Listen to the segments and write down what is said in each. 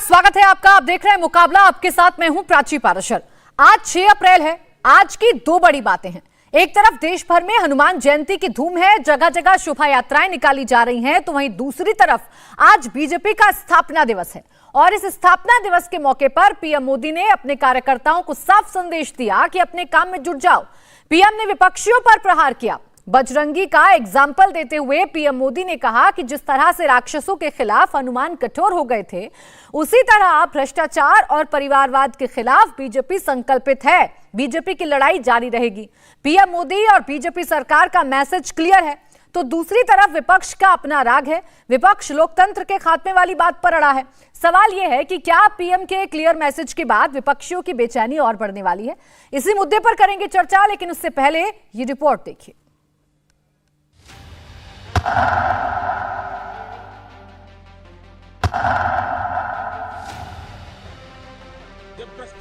स्वागत है आपका। आप देख रहे हैं मुकाबला, आपके साथ मैं हूं प्राची पाराशर। आज 6 अप्रैल है। आज की दो बड़ी बातें हैं। एक तरफ देश भर में हनुमान जयंती की धूम है, जगह जगह शोभा यात्राएं निकाली जा रही हैं, तो वहीं दूसरी तरफ आज बीजेपी का स्थापना दिवस है। और इस स्थापना दिवस के मौके पर पीएम मोदी ने अपने कार्यकर्ताओं को साफ संदेश दिया कि अपने काम में जुट जाओ। पीएम ने विपक्षियों पर प्रहार किया। बजरंगी का एग्जाम्पल देते हुए पीएम मोदी ने कहा कि जिस तरह से राक्षसों के खिलाफ हनुमान कठोर हो गए थे, उसी तरह भ्रष्टाचार और परिवारवाद के खिलाफ बीजेपी संकल्पित है। बीजेपी की लड़ाई जारी रहेगी। पीएम मोदी और बीजेपी सरकार का मैसेज क्लियर है। तो दूसरी तरफ विपक्ष का अपना राग है। विपक्ष लोकतंत्र के खात्मे वाली बात पर अड़ा है। सवाल यह है कि क्या पीएम के क्लियर मैसेज के बाद विपक्षियों की बेचैनी और बढ़ने वाली है? इसी मुद्दे पर करेंगे चर्चा, लेकिन उससे पहले ये रिपोर्ट देखिए।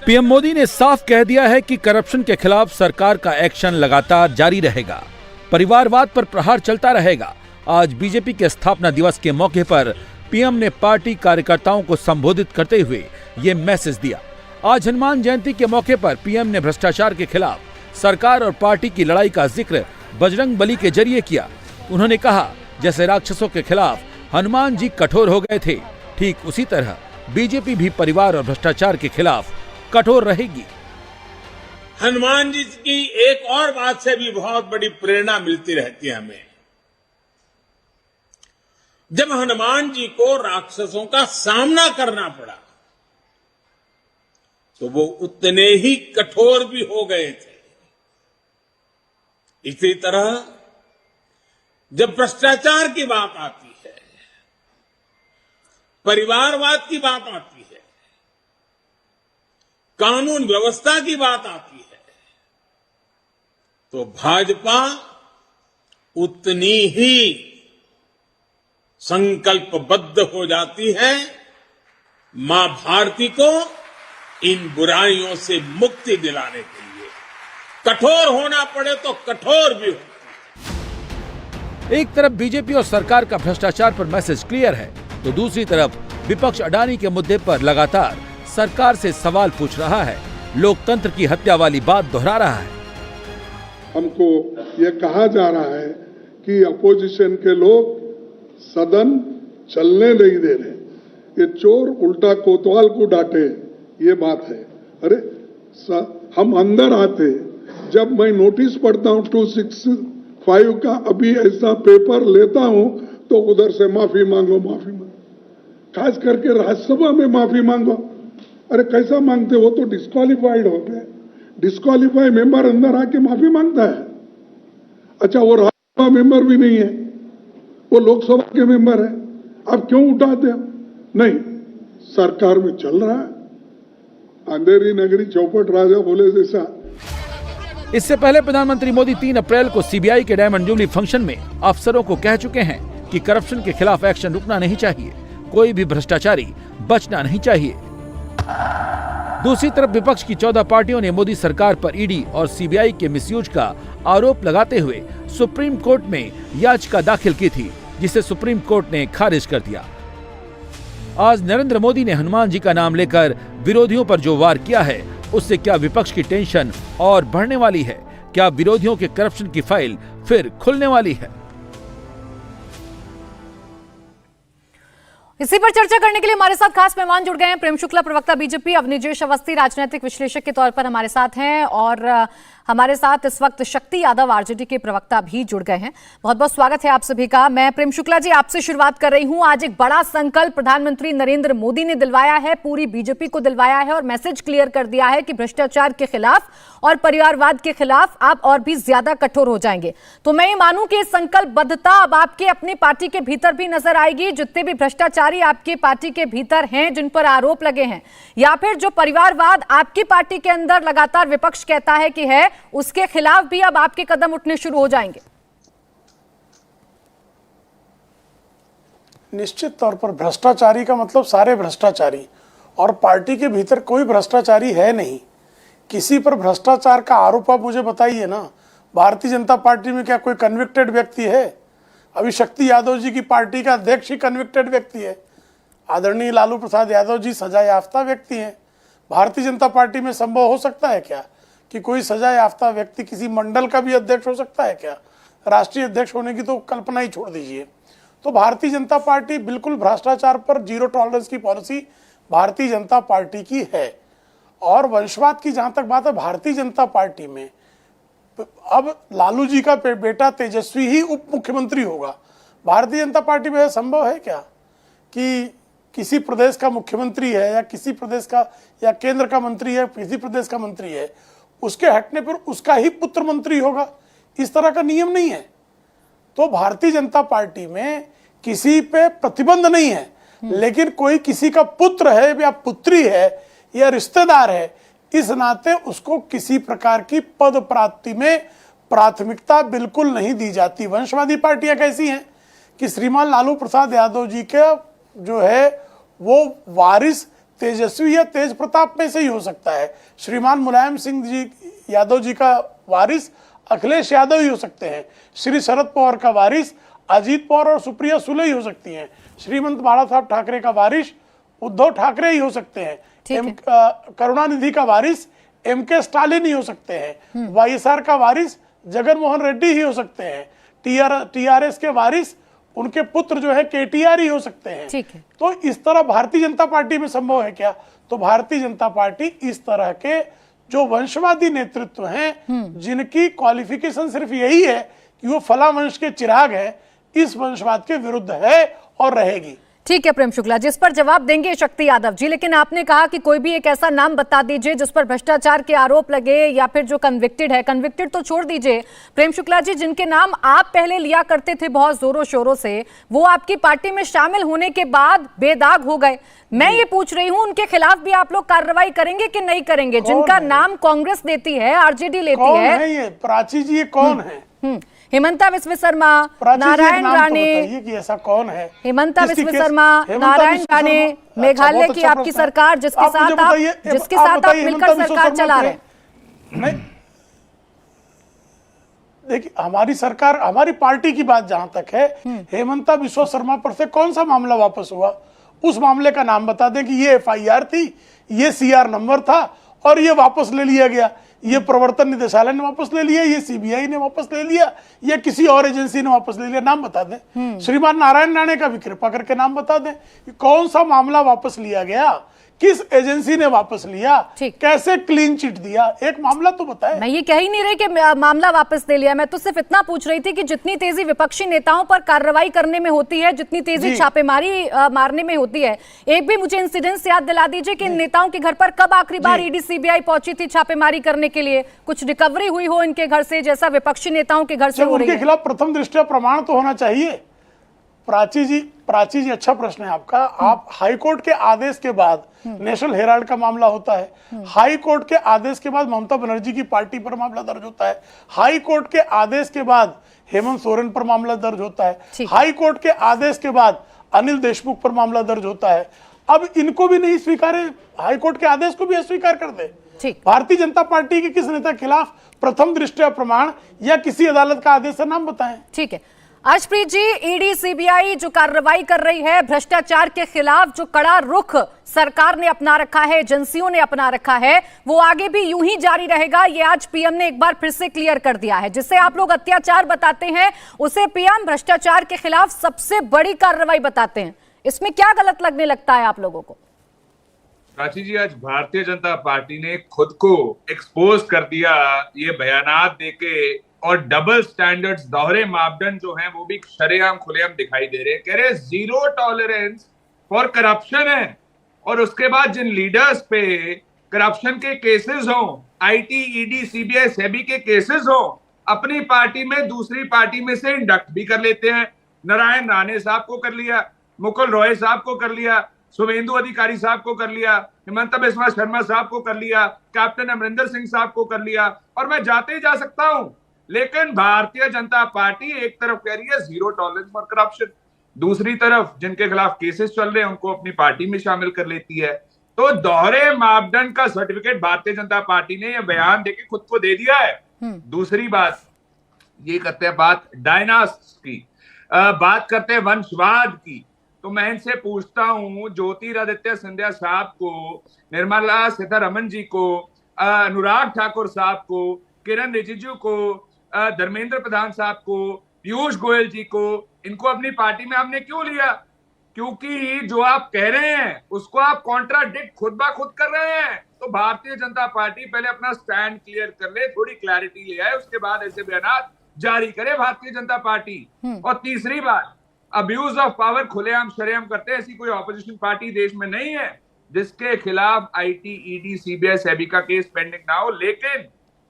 पीएम मोदी ने साफ कह दिया है कि करप्शन के खिलाफ सरकार का एक्शन लगातार जारी रहेगा। परिवारवाद पर प्रहार चलता रहेगा। आज बीजेपी के स्थापना दिवस के मौके पर पीएम ने पार्टी कार्यकर्ताओं को संबोधित करते हुए ये मैसेज दिया। आज हनुमान जयंती के मौके पर पीएम ने भ्रष्टाचार के खिलाफ सरकार और पार्टी की लड़ाई का जिक्र बजरंग बली के जरिए किया। उन्होंने कहा, जैसे राक्षसों के खिलाफ हनुमान जी कठोर हो गए थे, ठीक उसी तरह बीजेपी भी परिवार और भ्रष्टाचार के खिलाफ कठोर रहेगी। हनुमान जी की एक और बात से भी बहुत बड़ी प्रेरणा मिलती रहती है हमें। जब हनुमान जी को राक्षसों का सामना करना पड़ा, तो वो उतने ही कठोर भी हो गए थे। इसी तरह जब भ्रष्टाचार की बात आती है, परिवारवाद की बात आती है, कानून व्यवस्था की बात आती है, तो भाजपा उतनी ही संकल्पबद्ध हो जाती है मां भारती को इन बुराइयों से मुक्ति दिलाने के लिए। कठोर होना पड़े तो कठोर भी हो। एक तरफ बीजेपी और सरकार का भ्रष्टाचार पर मैसेज क्लियर है, तो दूसरी तरफ विपक्ष अडानी के मुद्दे पर लगातार सरकार से सवाल पूछ रहा है, लोकतंत्र की हत्या वाली बात दोहरा रहा है। हमको ये कहा जा रहा है कि अपोजिशन के लोग सदन चलने नहीं दे रहे, ये चोर उल्टा कोतवाल को डांटे, ये बात है। अरे हम अंदर आते, जब मैं नोटिस पढ़ता हूँ 265 का, अभी ऐसा पेपर लेता हूं तो उधर से माफी मांगो, खास करके राज्यसभा में माफी मांगो। अरे कैसा मांगते हो? तो डिस्क्वालिफाइड हो गए। डिस्क्वालिफाइड मेंबर अंदर आके माफी मांगता है। अच्छा, वो राज्यसभा मेंबर भी नहीं है, वो लोकसभा के मेंबर है, आप क्यों उठाते हो? नहीं, सरकार में चल रहा है। अंधेरी नगरी चौपट राजा बोले जैसा। इससे पहले प्रधानमंत्री मोदी 3 अप्रैल को सीबीआई के डायमंड जुबली फंक्शन में अफसरों को कह चुके हैं कि करप्शन के खिलाफ एक्शन रुकना नहीं चाहिए, कोई भी भ्रष्टाचारी बचना नहीं चाहिए। दूसरी तरफ विपक्ष की 14 पार्टियों ने मोदी सरकार पर ईडी और सीबीआई के मिसयूज का आरोप लगाते हुए सुप्रीम कोर्ट में याचिका दाखिल की थी, जिसे सुप्रीम कोर्ट ने खारिज कर दिया। आज नरेंद्र मोदी ने हनुमान जी का नाम लेकर विरोधियों पर जो वार किया है, उससे क्या विपक्ष की टेंशन और बढ़ने वाली है? क्या विरोधियों के करप्शन की फाइल फिर खुलने वाली है? इसी पर चर्चा करने के लिए हमारे साथ खास मेहमान जुड़ गए हैं। प्रेम शुक्ला, प्रवक्ता बीजेपी, अवनीश अवस्थी, राजनीतिक विश्लेषक के तौर पर हमारे साथ हैं, और हमारे साथ इस वक्त शक्ति यादव, आरजेडी के प्रवक्ता, भी जुड़ गए हैं। बहुत बहुत स्वागत है आप सभी का। मैं प्रेम शुक्ला जी आपसे शुरुआत कर रही हूं। आज एक बड़ा संकल्प प्रधानमंत्री नरेंद्र मोदी ने दिलवाया है, पूरी बीजेपी को दिलवाया है, और मैसेज क्लियर कर दिया है कि भ्रष्टाचार के खिलाफ और परिवारवाद के खिलाफ आप और भी ज्यादा कठोर हो जाएंगे। तो मैं ये मानूं कि संकल्पबद्धता अब आपके अपनी पार्टी के भीतर भी नजर आएगी, जितने भी भ्रष्टाचारी आपकी पार्टी के भीतर हैं, जिन पर आरोप लगे हैं, या फिर जो परिवारवाद आपकी पार्टी के अंदर लगातार विपक्ष कहता है कि है, उसके खिलाफ भी अब आपके कदम उठने शुरू हो जाएंगे। निश्चित तौर पर भ्रष्टाचारी का मतलब सारे भ्रष्टाचारी, और पार्टी के भीतर कोई भ्रष्टाचारी है नहीं। किसी पर भ्रष्टाचार का आरोप आप मुझे बताइए ना। भारतीय जनता पार्टी में क्या कोई कन्विक्टेड व्यक्ति है? अभी शक्ति यादव जी की पार्टी का अध्यक्ष ही कन्विक्टेड व्यक्ति है। आदरणीय लालू प्रसाद यादव जी सजा याफ्ता व्यक्ति हैं। भारतीय जनता पार्टी में संभव हो सकता है क्या कि कोई सजा याफ्ता व्यक्ति किसी मंडल का भी अध्यक्ष हो सकता है क्या? राष्ट्रीय अध्यक्ष होने की तो कल्पना ही छोड़ दीजिए। तो भारतीय जनता पार्टी बिल्कुल भ्रष्टाचार पर जीरो टॉलरेंस की पॉलिसी भारतीय जनता पार्टी की है। और वंशवाद की जहां तक बात है, भारतीय जनता पार्टी में अब लालू जी का बेटा तेजस्वी ही उप मुख्यमंत्री होगा। भारतीय जनता पार्टी में संभव है क्या कि किसी प्रदेश का मुख्यमंत्री है या किसी प्रदेश का या केंद्र का मंत्री है, किसी प्रदेश का मंत्री है, उसके हटने पर उसका ही पुत्र मंत्री होगा? इस तरह का नियम नहीं है। तो भारतीय जनता पार्टी में किसी पे प्रतिबंध नहीं है, लेकिन कोई किसी का पुत्र है या पुत्री है या रिश्तेदार है, इस नाते उसको किसी प्रकार की पद प्राप्ति में प्राथमिकता बिल्कुल नहीं दी जाती। वंशवादी पार्टियां कैसी हैं कि श्रीमान लालू प्रसाद यादव जी के जो है वो वारिस तेजस्वी या तेज प्रताप में से ही हो सकता है। श्रीमान मुलायम सिंह जी यादव जी का वारिस अखिलेश यादव ही हो सकते हैं। श्री शरद पवार का वारिस अजीत पवार और सुप्रिया सुले ही हो सकती हैं। श्रीमंत बाला साहब ठाकरे का वारिस उद्धव ठाकरे ही हो सकते हैं। करुणानिधि का वारिस एमके स्टालिन ही हो सकते हैं। वाईएसआर का वारिस जगन मोहन रेड्डी ही हो सकते हैं। टीआरएस के वारिस उनके पुत्र जो है केटीआर ही हो सकते हैं। ठीक है। तो इस तरह भारतीय जनता पार्टी में संभव है क्या? तो भारतीय जनता पार्टी इस तरह के जो वंशवादी नेतृत्व हैं, जिनकी क्वालिफिकेशन सिर्फ यही है कि वो फला वंश के चिराग हैं, इस वंशवाद के विरुद्ध है और रहेगी। ठीक है प्रेम शुक्ला, जिस पर जवाब देंगे शक्ति यादव जी, लेकिन आपने कहा कि कोई भी एक ऐसा नाम बता दीजिए जिस पर भ्रष्टाचार के आरोप लगे या फिर जो कन्विक्टेड है। कन्विक्टेड तो छोड़ दीजिए प्रेम शुक्ला जी, जिनके नाम आप पहले लिया करते थे बहुत जोरों शोरों से, वो आपकी पार्टी में शामिल होने के बाद बेदाग हो गए। मैं ये पूछ रही हूं, उनके खिलाफ भी आप लोग कार्रवाई करेंगे कि नहीं करेंगे? जिनका नाम कांग्रेस देती है, आरजेडी लेती है। ये प्राची जी, ये कौन है? हेमंता विश्व शर्मा, नारायण राणे, कि ऐसा कौन है? हेमंता विश्व शर्मा, नारायण राणे, मेघालय की आपकी सरकार, जिसके साथ आप मिलकर सरकार चला रहे हैं। देखिए, हमारी सरकार, हमारी पार्टी की बात जहां तक है, हेमंता विश्व शर्मा पर से कौन सा मामला वापस हुआ? उस मामले का नाम बता दें कि ये एफआईआर थी, ये सीआर नंबर था और ये वापस ले लिया गया। ये प्रवर्तन निदेशालय ने वापस ले लिया, ये सीबीआई ने वापस ले लिया, या किसी और एजेंसी ने वापस ले लिया? नाम बता दें। श्रीमान नारायण राणे का भी कृपा करके नाम बता दें कि कौन सा मामला वापस लिया गया, किस एजेंसी ने वापस लिया, कैसे क्लीन चिट दिया, एक मामला तो बताएं। मैं ये कह ही नहीं रही कि मामला वापस ले लिया, मैं तो सिर्फ इतना पूछ रही थी कि जितनी तेजी विपक्षी नेताओं पर कार्रवाई करने में होती है, जितनी तेजी छापेमारी मारने में होती है, एक भी मुझे इंसिडेंस याद दिला दीजिए कि नेताओं के घर पर कब आखिरी बार ईडी सीबीआई पहुंची थी छापेमारी करने के लिए? कुछ रिकवरी हुई हो इनके घर से, जैसा विपक्षी नेताओं के घर से हो रही है? उनके खिलाफ प्रथम दृष्टया प्रमाण तो होना चाहिए। प्राची जी, अच्छा प्रश्न है आपका। आप हाई कोर्ट के आदेश के बाद, नेशनल हेराल्ड का मामला होता है, हाई कोर्ट के आदेश के बाद ममता बनर्जी की पार्टी पर मामला दर्ज होता है, हाई कोर्ट के आदेश के बाद हेमंत सोरेन पर मामला दर्ज होता है, हाई कोर्ट के आदेश के बाद अनिल देशमुख पर मामला दर्ज होता है। अब इनको भी नहीं स्वीकार है, हाई कोर्ट के आदेश को भी अस्वीकार कर दे। भारतीय जनता पार्टी के किस नेता के खिलाफ प्रथम दृष्टया प्रमाण या किसी अदालत का आदेश है, नाम बताएं। ठीक है अर्शप्रीत जी, ईडी सीबीआई जो कार्रवाई कर रही है भ्रष्टाचार के खिलाफ, जो कड़ा रुख सरकार ने अपना रखा है, एजेंसियों ने अपना रखा है, वो आगे भी यूं ही जारी रहेगा। ये आज पीएम ने एक बार फिर से क्लियर कर दिया है। जिसे आप लोग अत्याचार बताते हैं, उसे पीएम भ्रष्टाचार के खिलाफ सबसे बड़ी कार्रवाई बताते हैं। इसमें क्या गलत लगने लगता है आप लोगों को? प्राची जी, आज भारतीय जनता पार्टी ने खुद को एक्सपोज कर दिया ये बयानात देके, और डबल स्टैंडर्ड्स, दोहरे मापदंड जो हैं वो भी शरेआम खुलेआम दिखाई दे रहे हैं। कह रहे जीरो टॉलरेंस फॉर करप्शन है, और उसके बाद जिन लीडर्स पे करप्शन के केसेस हों, आईटी, ईडी, सीबीआई, सेबी के केसेस हों, अपनी पार्टी में दूसरी पार्टी में से इंडक्ट भी कर लेते हैं। नारायण राणे साहब को कर लिया, मुकुल रॉय साहब को कर लिया, शुभेंदु अधिकारी साहब को कर लिया, हेमंता बिस्वा शर्मा साहब को कर लिया, कैप्टन अमरिंदर सिंह साहब को कर लिया, और मैं जाते ही जा सकता हूं। लेकिन भारतीय जनता पार्टी एक तरफ कह रही है जीरो टॉलरेंस फॉर करप्शन, दूसरी तरफ जिनके खिलाफ केसेस चल रहे हैं उनको अपनी पार्टी में शामिल कर लेती है। तो दोहरे मापदंड का सर्टिफिकेट भारतीय जनता पार्टी ने यह बयान देके खुद को दे दिया है। दूसरी बात ये करते हैं, बात डायनास्ट की, बात करते हैं वंशवाद की। तो मैं इनसे पूछता हूं, ज्योतिरादित्य सिंधिया साहब को, निर्मला सीतारमण जी को, अनुराग ठाकुर साहब को, किरण रिजिजू को, धर्मेंद्र प्रधान साहब को, पीयूष गोयल जी को, इनको अपनी पार्टी में हमने क्यों लिया? क्योंकि जो आप कह रहे हैं उसको आप कॉन्ट्राडिक्ट खुद ब खुद कर रहे हैं। तो भारतीय जनता पार्टी पहले अपना स्टैंड क्लियर कर ले, थोड़ी क्लैरिटी ले आए, उसके बाद ऐसे बयान जारी करे भारतीय जनता पार्टी। और तीसरी बात, अब्यूज ऑफ पावर खुलेआम शरेआम करते हैं, ऐसी कोई ऑपोजिशन पार्टी देश में नहीं है जिसके खिलाफ आईटी, ईडी, सीबीआई, सेबी का केस पेंडिंग ना हो। लेकिन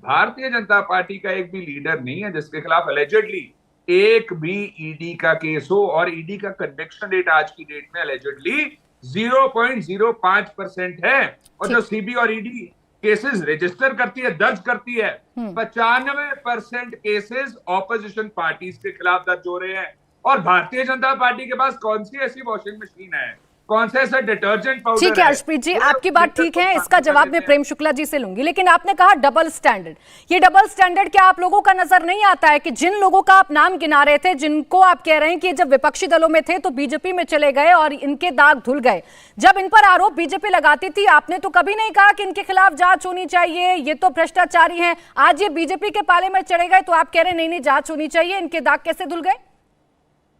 भारतीय जनता पार्टी का एक भी लीडर नहीं है जिसके खिलाफ अलेजेडली एक भी ईडी का केस हो, और ईडी का कन्विक्शन रेट आज की डेट में अलेजेडली 0.05% है। और जो सीबी और ईडी केसेस रजिस्टर करती है, दर्ज करती है, 95% केसेस ऑपोजिशन पार्टीज के खिलाफ दर्ज हो रहे हैं। और भारतीय जनता पार्टी के पास कौन सी ऐसी वॉशिंग मशीन है, कौन सा ऐसा डिटर्जेंट पाउडर है? ठीक है हर्षप्रीत जी, आपकी बात ठीक है, इसका जवाब मैं प्रेम शुक्ला जी से लूंगी। लेकिन आपने कहा डबल स्टैंडर्ड, ये डबल स्टैंडर्ड क्या आप लोगों का नजर नहीं आता है कि जिन लोगों का आप नाम गिना रहे थे, जिनको आप कह रहे हैं कि जब विपक्षी दलों में थे तो बीजेपी में चले गए और इनके दाग धुल गए, जब इन पर आरोप बीजेपी लगाती थी आपने तो कभी नहीं कहा कि इनके खिलाफ जांच होनी चाहिए, ये तो भ्रष्टाचारी हैं। आज ये बीजेपी के पाले में चढ़े गए तो आप कह रहे हैं नहीं जांच होनी चाहिए, इनके दाग कैसे धुल गए?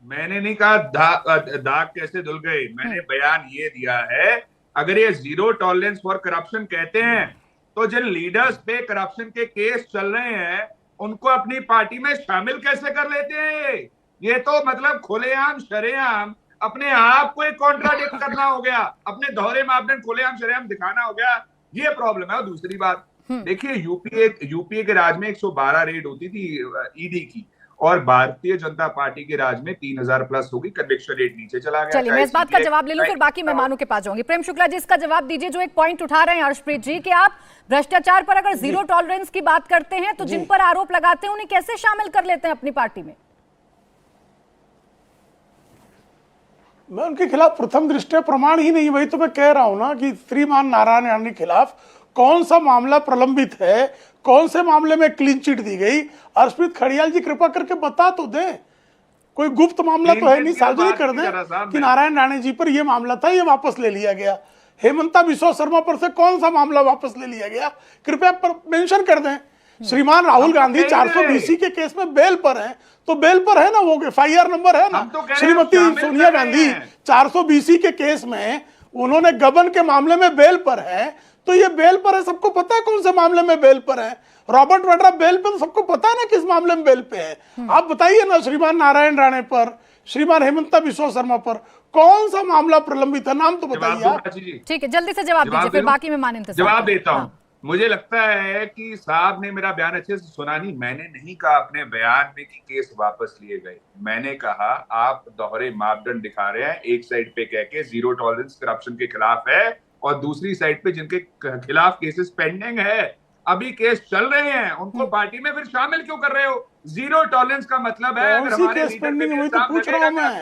मैंने नहीं कहा दाग कैसे धुल गए, मैंने बयान ये दिया है, अगर ये जीरो टॉलरेंस फॉर करप्शन कहते हैं तो जिन लीडर्स पे करप्शन के केस चल रहे हैं उनको अपनी पार्टी में शामिल कैसे कर लेते हैं? ये तो मतलब खुलेआम शरेआम अपने आप को एक कॉन्ट्राडिक्ट करना हो गया, अपने दोहरे मापदंड खुलेआम शरेआम दिखाना हो गया, ये प्रॉब्लम है। और दूसरी बात देखिए, यूपीए के राज में 112 रेड होती थी ईडी की, और भारतीय जनता पार्टी के राज में 3000 प्लस होगी, कन्विक्शन रेट नीचे चला गया। चलिए मैं इस बात का जवाब ले लूं, फिर बाकी मेहमानों के पास जाऊंगी। प्रेम शुक्ला जी इसका जवाब दीजिए, जो एक पॉइंट उठा रहे हैं हर्षप्रीत जी कि आप भ्रष्टाचार पर अगर जीरो टॉलरेंस की बात करते हैं तो जिन पर आरोप लगाते हैं उन्हें कैसे शामिल कर लेते हैं अपनी पार्टी में? मैं उनके खिलाफ प्रथम दृष्टया प्रमाण ही नहीं, वही तो मैं कह रहा हूं ना कि श्रीमान नारायण राणे के खिलाफ कौन सा मामला प्रलंबित है, कौन से मामले में क्लीन चिट दी गई? हर्षप्रीत खड़ियाल जी कृपा करके बता तो दें, कोई गुप्त मामला तो है नहीं, सार्वजनिक कर दें कि नारायण राणे जी पर यह मामला था, ये वापस ले लिया गया। हेमंता बिस्वा शर्मा पर से कौन सा मामला वापस ले लिया गया, कृपया पर मेंशन कर दें। श्रीमान राहुल गांधी 420 के केस में बेल पर हैं, तो बेल पर है ना, वो एफआईआर नंबर है ना। श्रीमती सोनिया गांधी 420 के केस में उन्होंने गबन के मामले में बेल पर है, तो ये बेल पर है, सबको पता है कौन से मामले में बेल पर है। रॉबर्ट वाड्रा बेल पर, तो सबको पता है ना किस मामले में बेल पे है। आप बताइए ना, श्रीमान नारायण राणे पर, श्रीमान हेमंता बिस्वा शर्मा पर कौन सा मामला प्रलंबित है, नाम तो बताइए। ठीक है, जल्दी से जवाब दीजिए, फिर बाकी मेहमान इंतजार। जवाब देता हूं। मुझे लगता है कि साहब ने मेरा बयान अच्छे से सुना नहीं। मैंने नहीं कहा अपने बयान में कि केस वापस लिए गए, मैंने कहा आप दोहरे मापदंड दिखा रहे हैं। एक साइड पे कह के जीरो टॉलरेंस करप्शन के खिलाफ है, और दूसरी साइड पे जिनके खिलाफ केसेस पेंडिंग है, अभी केस चल रहे हैं, उनको पार्टी में फिर शामिल क्यों कर रहे हो? जीरो टॉलरेंस का मतलब है, अगर हमारे लीडर पे पूछ रहा हूं मैं,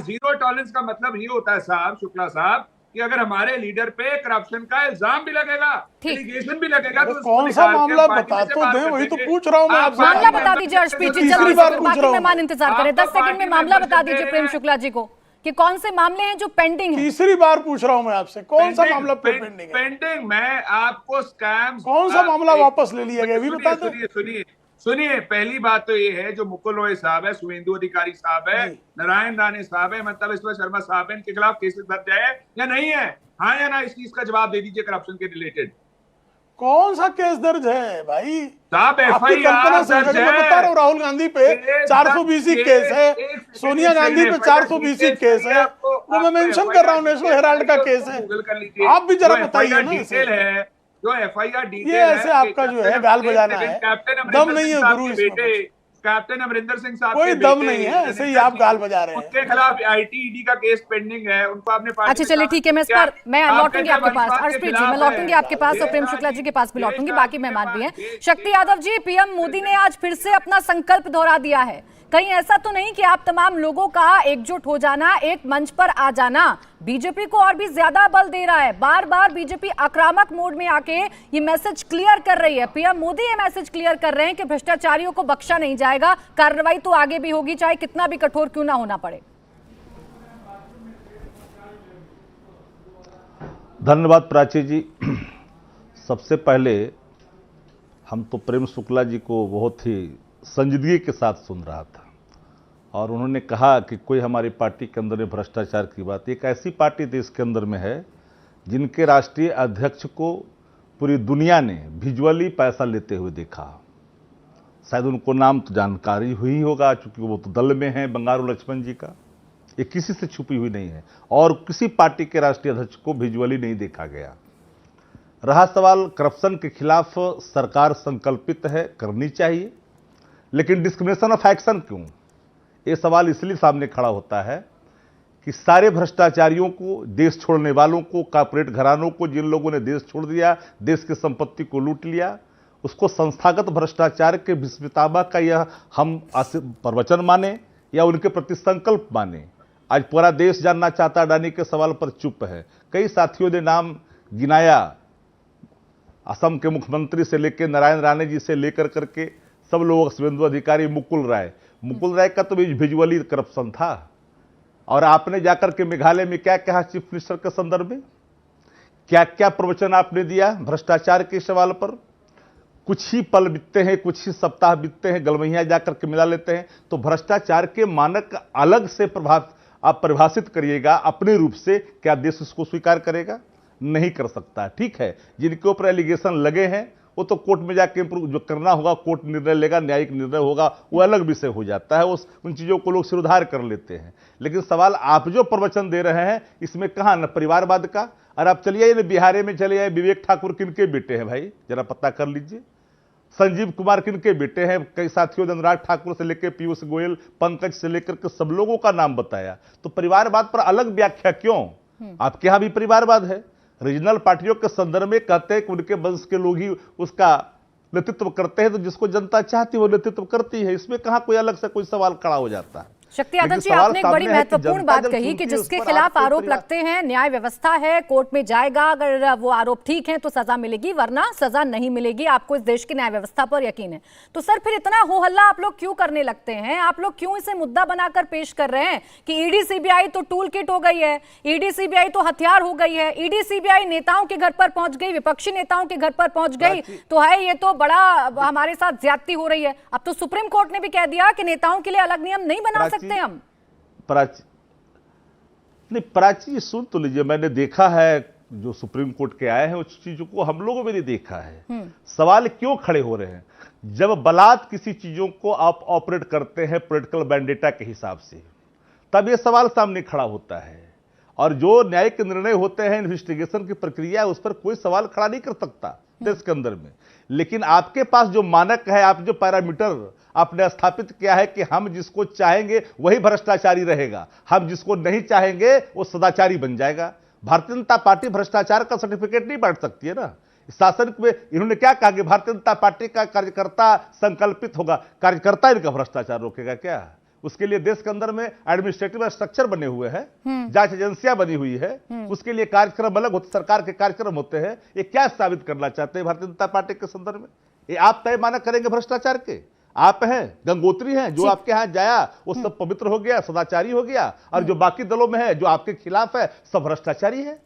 जीरो टॉलरेंस का मतलब ये होता है साहब, शुक्ला साहब, कि अगर हमारे लीडर पे करप्शन का इल्जाम भी लगेगा, एलिगेशन भी लगेगा, तो कौन सा मामला बता तो दें, वही तो पूछ रहा हूं मैं आपसे। मामला बता दीजिए हर्षप्रीत जी, जल्दी से, बाकी मेहमान इंतजार करें। 10 सेकंड में मामला बता दीजिए प्रेम शुक्ला जी को कि कौन से मामले हैं जो पेंडिंग है। तीसरी बार पूछ रहा हूं मैं आपसे, कौन सा मामला पेंडिंग है? पेंडिंग, मैं आपको स्कैम, कौन सा मामला वापस ले लिया गया, बता दो। सुनिए, पहली बात तो ये है, जो मुकुल रॉय साहब है, शुभेंदु अधिकारी साहब है, नारायण राणे साहब है, हेमंता बिस्वा शर्मा साहब है, इनके खिलाफ केसेस दर्ज है या नहीं है? हाँ या ना, इस चीज का जवाब दे दीजिए। करप्शन के रिलेटेड कौन सा केस दर्ज है भाई साहब? एफआईआर दर्ज है, मैं बता रहा हूँ। राहुल गांधी पे 420 केस है, सोनिया गांधी पे 420 केस है, वो मैं मेंशन कर रहा हूँ, नेशनल हेराल्ड का केस है। आप भी जरा बताइए ना, जो एफआईआर डिटेल ये ऐसे आपका जो है गाल बजाना है, दम नहीं है गुरु इसमें। कैप्टन अमरिंदर सिंह साहब कोई दम नहीं है, ऐसे ही आप गाल बजा रहे हैं। उनके खिलाफ आईटी ईडी का केस पेंडिंग है, उनको आपने अच्छा चलिए ठीक है, मैं इस पर मैं लौटूंगी आपके पास, हर्षप्रीत जी मैं लौटूंगी आपके पास और प्रेम शुक्ला जी के पास भी लौटूंगी, बाकी मेहमान भी हैं। शक्ति यादव जी, पीएम मोदी ने आज फिर से अपना संकल्प दोहरा दिया है, कहीं ऐसा तो नहीं कि आप तमाम लोगों का एकजुट हो जाना, एक मंच पर आ जाना बीजेपी को और भी ज्यादा बल दे रहा है? बार बार बीजेपी आक्रामक मोड में आके ये मैसेज क्लियर कर रही है, पीएम मोदी ये मैसेज क्लियर कर रहे हैं कि भ्रष्टाचारियों को बख्शा नहीं जाएगा, कार्रवाई तो आगे भी होगी, चाहे कितना भी कठोर क्यों ना होना पड़े। धन्यवाद प्राची जी। सबसे पहले हम तो प्रेम शुक्ला जी को बहुत ही संजीदगी के साथ सुन रहा था और उन्होंने कहा कि कोई हमारी पार्टी के अंदर में भ्रष्टाचार की बात। एक ऐसी पार्टी देश के अंदर में है जिनके राष्ट्रीय अध्यक्ष को पूरी दुनिया ने विजुअली पैसा लेते हुए देखा। शायद उनको नाम तो जानकारी हुई होगा, चूंकि वो तो दल में है बंगारू लक्ष्मण जी का। ये किसी से छुपी हुई नहीं है और किसी पार्टी के राष्ट्रीय अध्यक्ष को विजुअली नहीं देखा गया। रहा सवाल करप्शन के खिलाफ सरकार संकल्पित है, करनी चाहिए, लेकिन डिस्क्रिमिनेशन ऑफ एक्शन क्यों? ये सवाल इसलिए सामने खड़ा होता है कि सारे भ्रष्टाचारियों को, देश छोड़ने वालों को, कॉर्पोरेट घरानों को, जिन लोगों ने देश छोड़ दिया, देश की संपत्ति को लूट लिया, उसको संस्थागत भ्रष्टाचार के विस्मिताबा का यह हम प्रवचन माने या उनके प्रति संकल्प माने। आज पूरा देश जानना चाहता अडानी के सवाल पर चुप है। कई साथियों ने नाम गिनाया, असम के मुख्यमंत्री से लेकर नारायण राणे जी से लेकर करके सब लोग, शुभेंदु अधिकारी, मुकुल राय का तो विजुअली करप्शन था। और आपने जाकर के मेघालय में क्या कहा चीफ मिनिस्टर के संदर्भ में, क्या क्या प्रवचन आपने दिया भ्रष्टाचार के सवाल पर। कुछ ही पल बीतते हैं, कुछ ही सप्ताह बीतते हैं, गलमैया जाकर के मिला लेते हैं। तो भ्रष्टाचार के मानक अलग से आप परिभाषित करिएगा अपने रूप से, क्या देश उसको स्वीकार करेगा? नहीं कर सकता। ठीक है, जिनके ऊपर एलिगेशन लगे हैं वो तो कोर्ट में जाके जो करना होगा कोर्ट निर्णय लेगा, न्यायिक निर्णय होगा, वो अलग विषय हो जाता है। उन चीज़ों को लोग सिरोधार कर लेते हैं। लेकिन सवाल आप जो प्रवचन दे रहे हैं इसमें कहाँ न परिवारवाद का। और आप चलिए न बिहार में चले आए, विवेक ठाकुर किनके बेटे हैं भाई, जरा पता कर लीजिए। संजीव कुमार किनके बेटे हैं? कई साथियों ने अनुराग ठाकुर से लेकर पीयूष गोयल, पंकज से लेकर के सब लोगों का नाम बताया। तो परिवारवाद पर अलग व्याख्या क्यों? आपके यहां भी परिवारवाद है। रीजनल पार्टियों के संदर्भ में कहते हैं कि उनके वंश के लोग ही उसका नेतृत्व करते हैं, तो जिसको जनता चाहती है वो नेतृत्व करती है। इसमें कहां कोई अलग से कोई सवाल खड़ा हो जाता है। शक्ति यादव जी, आपने एक बड़ी महत्वपूर्ण बात कही कि जिसके खिलाफ आरोप लगते हैं, न्याय व्यवस्था है, कोर्ट में जाएगा, अगर वो आरोप ठीक है तो सजा मिलेगी, वरना सजा नहीं मिलेगी। आपको इस देश की न्याय व्यवस्था पर यकीन है। तो सर फिर इतना हो हल्ला आप लोग क्यों करने लगते हैं? आप लोग क्यों इसे मुद्दा बनाकर पेश कर रहे हैं कि ईडी सीबीआई तो टूल किट हो गई है, ईडी सीबीआई तो हथियार हो गई है, ईडी सीबीआई नेताओं के घर पर पहुंच गई, विपक्षी नेताओं के घर पर पहुंच गई, तो है ये तो बड़ा हमारे साथ ज्यादती हो रही है। अब तो सुप्रीम कोर्ट ने भी कह दिया कि नेताओं के लिए अलग नियम नहीं बना सकते हम। प्राची सुन तो लीजिए, मैंने देखा है जो सुप्रीम कोर्ट के आए हैं उस चीजों को हम लोगों ने भी देखा है। सवाल क्यों खड़े हो रहे हैं? जब बलात् किसी चीजों को आप ऑपरेट करते हैं पॉलिटिकल वेंडेटा के हिसाब से, तब ये सवाल सामने खड़ा होता है। और जो न्यायिक निर्णय होते हैं, इन्वेस्टिगेशन की प्रक्रिया, उस पर कोई सवाल खड़ा नहीं कर सकता देश के अंदर में। लेकिन आपके पास जो मानक है, आप जो पैरामीटर आपने स्थापित किया है कि हम जिसको चाहेंगे वही भ्रष्टाचारी रहेगा, हम जिसको नहीं चाहेंगे वो सदाचारी बन जाएगा। भारतीय जनता पार्टी भ्रष्टाचार का सर्टिफिकेट नहीं बांट सकती है ना। शासन में इन्होंने क्या कहा कि भारतीय जनता पार्टी का कार्यकर्ता संकल्पित होगा, कार्यकर्ता इनका भ्रष्टाचार रोकेगा क्या? उसके लिए देश के अंदर में एडमिनिस्ट्रेटिव स्ट्रक्चर बने हुए हैं, जांच एजेंसियां बनी हुई है, उसके लिए कार्यक्रम अलग होते, सरकार के कार्यक्रम होते हैं। ये क्या साबित करना चाहते हैं भारतीय जनता पार्टी के संदर्भ में? ये आप तय मानक करेंगे भ्रष्टाचार के? आप हैं, गंगोत्री हैं, जो आपके यहां जाया वो सब पवित्र हो गया, सदाचारी हो गया, और जो बाकी दलों में है, जो आपके खिलाफ है, सब भ्रष्टाचारी है।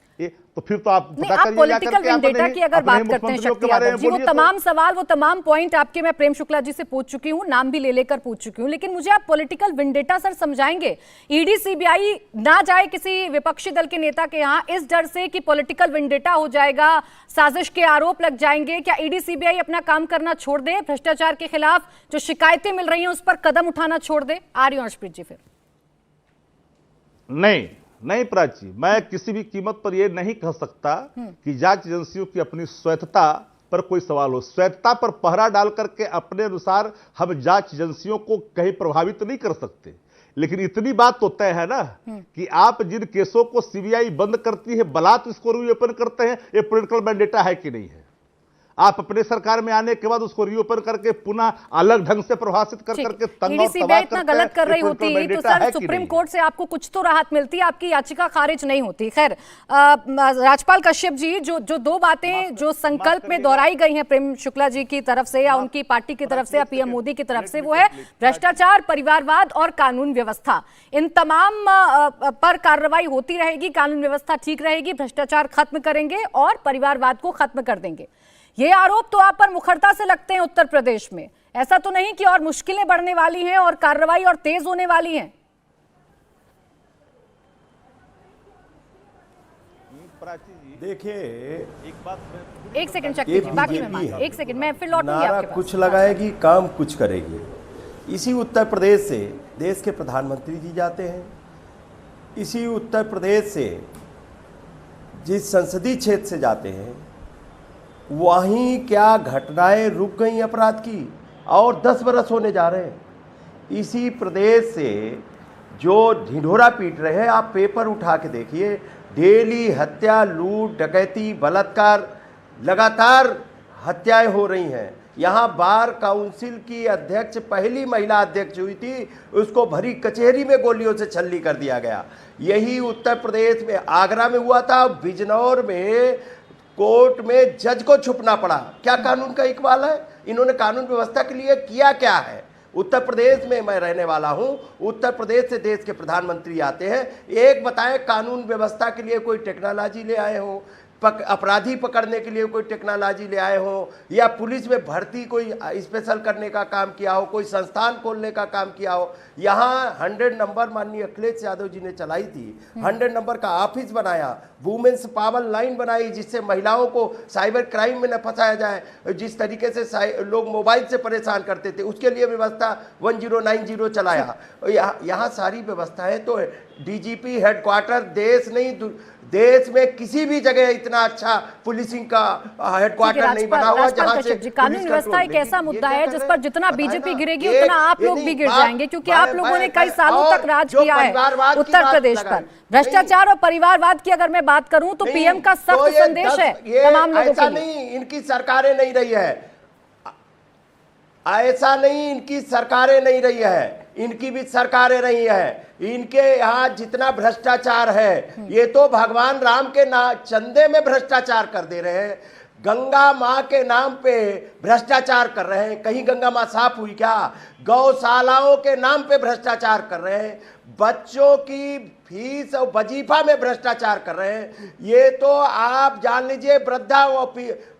तो फिर तो आप पता करिए, पॉलिटिकल वेंडेटा की अगर बात करते हैं शक्ति यादव जी, वो तमाम सवाल, वो तमाम पॉइंट आपके मैं प्रेम शुक्ला जी से पूछ चुकी हूं, नाम भी ले लेकर पूछ चुकी हूं, लेकिन मुझे आप पॉलिटिकल वेंडेटा सर समझाएंगे? ईडी सीबीआई ना जाए किसी विपक्षी दल के नेता के यहां इस डर से कि पॉलिटिकल वेंडेटा हो जाएगा, साजिश के आरोप लग जाएंगे। क्या ईडी सीबीआई अपना काम करना छोड़ दे, भ्रष्टाचार के खिलाफ जो शिकायतें मिल रही हैं उस पर कदम उठाना छोड़ दे? आर्य हर्षप्रीत जी, फिर नहीं प्राची, मैं किसी भी कीमत पर यह नहीं कह सकता कि जांच एजेंसियों की अपनी स्वायत्तता पर कोई सवाल हो। स्वायत्तता पर पहरा डाल करके अपने अनुसार हम जांच एजेंसियों को कहीं प्रभावित नहीं कर सकते। लेकिन इतनी बात तो तय है ना कि आप जिन केसों को सीबीआई बंद करती है, बलात् इसको रीओपन करते हैं, ये पॉलिटिकल वेंडेटा है कि नहीं है? आप अपने सरकार में आने के बाद उसको रीओपन करके पुनः अलग ढंग से प्रभाषित कर करके तंग और सीबीआई तबाह इतना करते गलत हैं। कर रही ये होती political तो vendetta सर है कि सुप्रीम नहीं? कोर्ट से आपको कुछ तो राहत मिलती, आपकी याचिका खारिज नहीं होती। खैर राजपाल कश्यप जी, जो दो बातें जो संकल्प में दोहराई गई हैं प्रेम शुक्ला जी की तरफ से या उनकी पार्टी की तरफ से या पीएम मोदी की तरफ से, वो है भ्रष्टाचार, परिवारवाद और कानून व्यवस्था। इन तमाम पर कार्रवाई होती रहेगी, कानून व्यवस्था ठीक रहेगी, भ्रष्टाचार खत्म करेंगे और परिवारवाद को खत्म कर देंगे। ये आरोप तो आप पर मुखरता से लगते हैं उत्तर प्रदेश में। ऐसा तो नहीं कि और मुश्किलें बढ़ने वाली हैं और कार्रवाई और तेज होने वाली हैं? देखिए, एक सेकंड शक्ति जी, बाकी मेहमान, एक सेकंड, मैं फिर लौटूंगी नारा आपके पास। कुछ लगाएगी, काम कुछ करेगी। इसी उत्तर प्रदेश से देश के प्रधानमंत्री जी जाते हैं। इसी उत्तर प्रदेश से जिस संसदीय क्षेत्र से जाते हैं, वहीं क्या घटनाएं रुक गई अपराध की, और 10 बरस होने जा रहे हैं। इसी प्रदेश से जो ढिंढोरा पीट रहे हैं, आप पेपर उठा के देखिए, डेली हत्या, लूट, डकैती, बलात्कार, लगातार हत्याएं हो रही हैं। यहाँ बार काउंसिल की अध्यक्ष, पहली महिला अध्यक्ष हुई थी, उसको भरी कचहरी में गोलियों से छल्ली कर दिया गया। यही उत्तर प्रदेश में आगरा में हुआ था, बिजनौर में कोर्ट में जज को छुपना पड़ा। क्या कानून का इकबाल है? इन्होंने कानून व्यवस्था के लिए किया क्या है? उत्तर प्रदेश में मैं रहने वाला हूं, उत्तर प्रदेश से देश के प्रधानमंत्री आते हैं। एक बताएं, कानून व्यवस्था के लिए कोई टेक्नोलॉजी ले आए हो, अपराधी पकड़ने के लिए कोई टेक्नोलॉजी ले आए हो, या पुलिस में भर्ती कोई स्पेशल करने का काम किया हो, कोई संस्थान खोलने का काम किया हो। यहाँ 100 नंबर माननीय अखिलेश यादव जी ने चलाई थी, 100 नंबर का ऑफिस बनाया, वुमेन्स पावर लाइन बनाई, जिससे महिलाओं को साइबर क्राइम में न फंसाया जाए। जिस तरीके से लोग मोबाइल से परेशान करते थे, उसके लिए व्यवस्था 1090 चलाया। यहाँ सारी व्यवस्थाएं तो डीजीपी हेडक्वार्टर देश में किसी भी जगह इतना अच्छा पुलिसिंग का हेडक्वार्टर नहीं बना हुआ जहां से कानून व्यवस्था एक ऐसा मुद्दा है जिस पर जितना बीजेपी गिरेगी उतना आप लोग भी गिर जाएंगे, क्योंकि आप लोगों ने कई सालों तक राज किया है उत्तर प्रदेश पर। भ्रष्टाचार और परिवारवाद की अगर मैं बात करूं तो पीएम का सख्त संदेश है तमाम लोगों के लिए। नहीं, इनकी सरकारें नहीं रही है, ऐसा नहीं इनकी सरकारें नहीं रही है, इनकी भी सरकारें रही है। इनके यहाँ जितना भ्रष्टाचार है, ये तो भगवान राम के चंदे में भ्रष्टाचार कर दे रहे हैं, गंगा माँ के नाम पे भ्रष्टाचार कर रहे हैं। कहीं गंगा माँ साफ हुई क्या? गौशालाओं के नाम पे भ्रष्टाचार कर रहे हैं, बच्चों की फीस और वजीफा में भ्रष्टाचार कर रहे हैं। ये तो आप जान लीजिए, वृद्धा और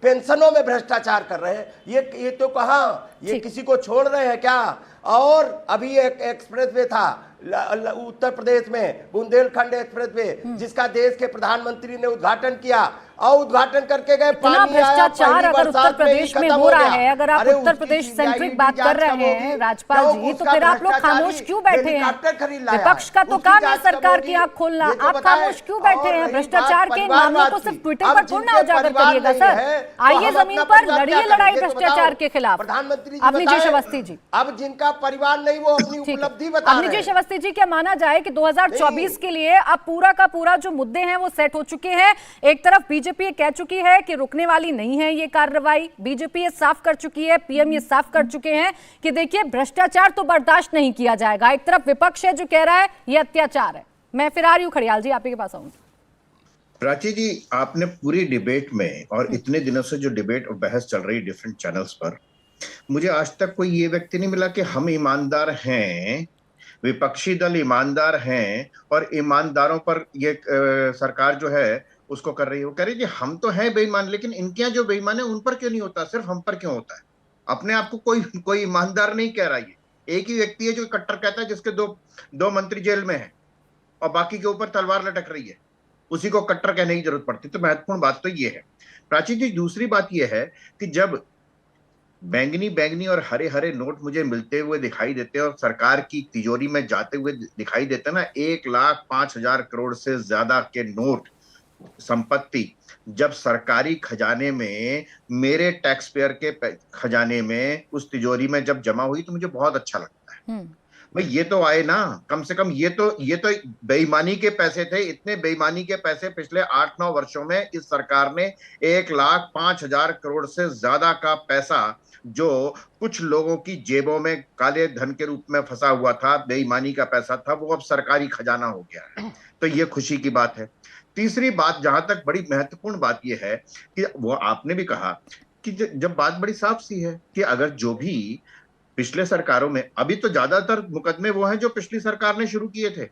पेंशनों में भ्रष्टाचार कर रहे हैं। ये तो कहाँ, ये किसी को छोड़ रहे हैं क्या? और अभी एक एक्सप्रेस वे था उत्तर प्रदेश में, बुंदेलखंड एक्सप्रेस वे, जिसका देश के प्रधानमंत्री ने उद्घाटन किया, और उद्घाटन करके गए, पानी आया, भ्रष्टाचार अगर उत्तर प्रदेश में हो रहा है, अगर आप उत्तर प्रदेश सेंट्रिक बात कर रहे हैं राजपाल जी, तो फिर आप लोग खामोश क्यों बैठे हैं? विपक्ष का तो काम है सरकार की आंख खोलना, आप खामोश क्यों बैठे हैं? भ्रष्टाचार के मामलों को सिर्फ ट्विटर पर थोड़ा उजागर करिएगा सर, आइए जमीन पर लड़िए लड़ाई भ्रष्टाचार के खिलाफ। प्रधानमंत्री अवनीश अवस्थी जी, अब जिनका परिवार नहीं वो अपनी उपलब्धि बता रहे हैं। अवनीश अवस्थी जी, क्या माना जाए कि 2024 के लिए अब पूरा का पूरा जो मुद्दे हैं वो सेट हो चुके हैं? एक तरफ बीजेपी कह चुकी है कि रुकने वाली नहीं है ये कार्रवाई, बीजेपी ये साफ कर चुकी है, पीएम ये साफ कर चुके हैं कि देखिए भ्रष्टाचार तो बर्दाश्त नहीं किया जाएगा। एक तरफ विपक्ष है जो कह रहा है ये अत्याचार है। मैं फिर आ रही हूं खड़ियाल जी, आप ही के पास आऊंगी। प्राची जी, आपने पूरी डिबेट में, और इतने दिनों से जो डिबेट और बहस चल रही डिफरेंट चैनल्स पर, मुझे आज तक कोई ये व्यक्ति नहीं मिला कि हम ईमानदार हैं, विपक्षी दल ईमानदार हैं और ईमानदारों पर ये सरकार जो है उसको कर रही है। वो कह रही है हम तो हैं बेईमान, लेकिन इनके यहाँ जो बेईमान है उन पर क्यों नहीं होता, सिर्फ हम पर क्यों होता है? अपने आप को कोई ईमानदार नहीं कह रहा है। एक ही व्यक्ति है जो कट्टर कहता है, जिसके दो मंत्री जेल में हैं और बाकी के ऊपर तलवार लटक रही है, उसी को कट्टर कहने की जरूरत पड़ती। तो महत्वपूर्ण बात तो ये है प्राची जी। दूसरी बात ये है कि जब बैंगनी और हरे हरे नोट मुझे मिलते हुए दिखाई देते हैं और सरकार की तिजोरी में जाते हुए दिखाई देते हैं ना, 1,05,000 करोड़ से ज्यादा के नोट संपत्ति जब सरकारी खजाने में, मेरे टैक्स पेयर के खजाने में, उस तिजोरी में जब जमा हुई, तो मुझे बहुत अच्छा लगता है। भाई ये तो आए ना, कम से कम ये तो बेईमानी के पैसे थे। इतने बेईमानी के पैसे पिछले 8-9 वर्षों में इस सरकार ने 1,05,000 करोड़ से ज्यादा का पैसा जो कुछ लोगों की जेबों में काले धन के रूप में फंसा हुआ था, बेईमानी का पैसा था, वो अब सरकारी खजाना हो गया है। तो ये खुशी की बात है। तीसरी बात, जहां तक बड़ी महत्वपूर्ण बात यह है कि वो आपने भी कहा कि जब बात बड़ी साफ सी है कि अगर जो भी पिछले सरकारों में, अभी तो ज्यादातर मुकदमे वो हैं जो पिछली सरकार ने शुरू किए थे।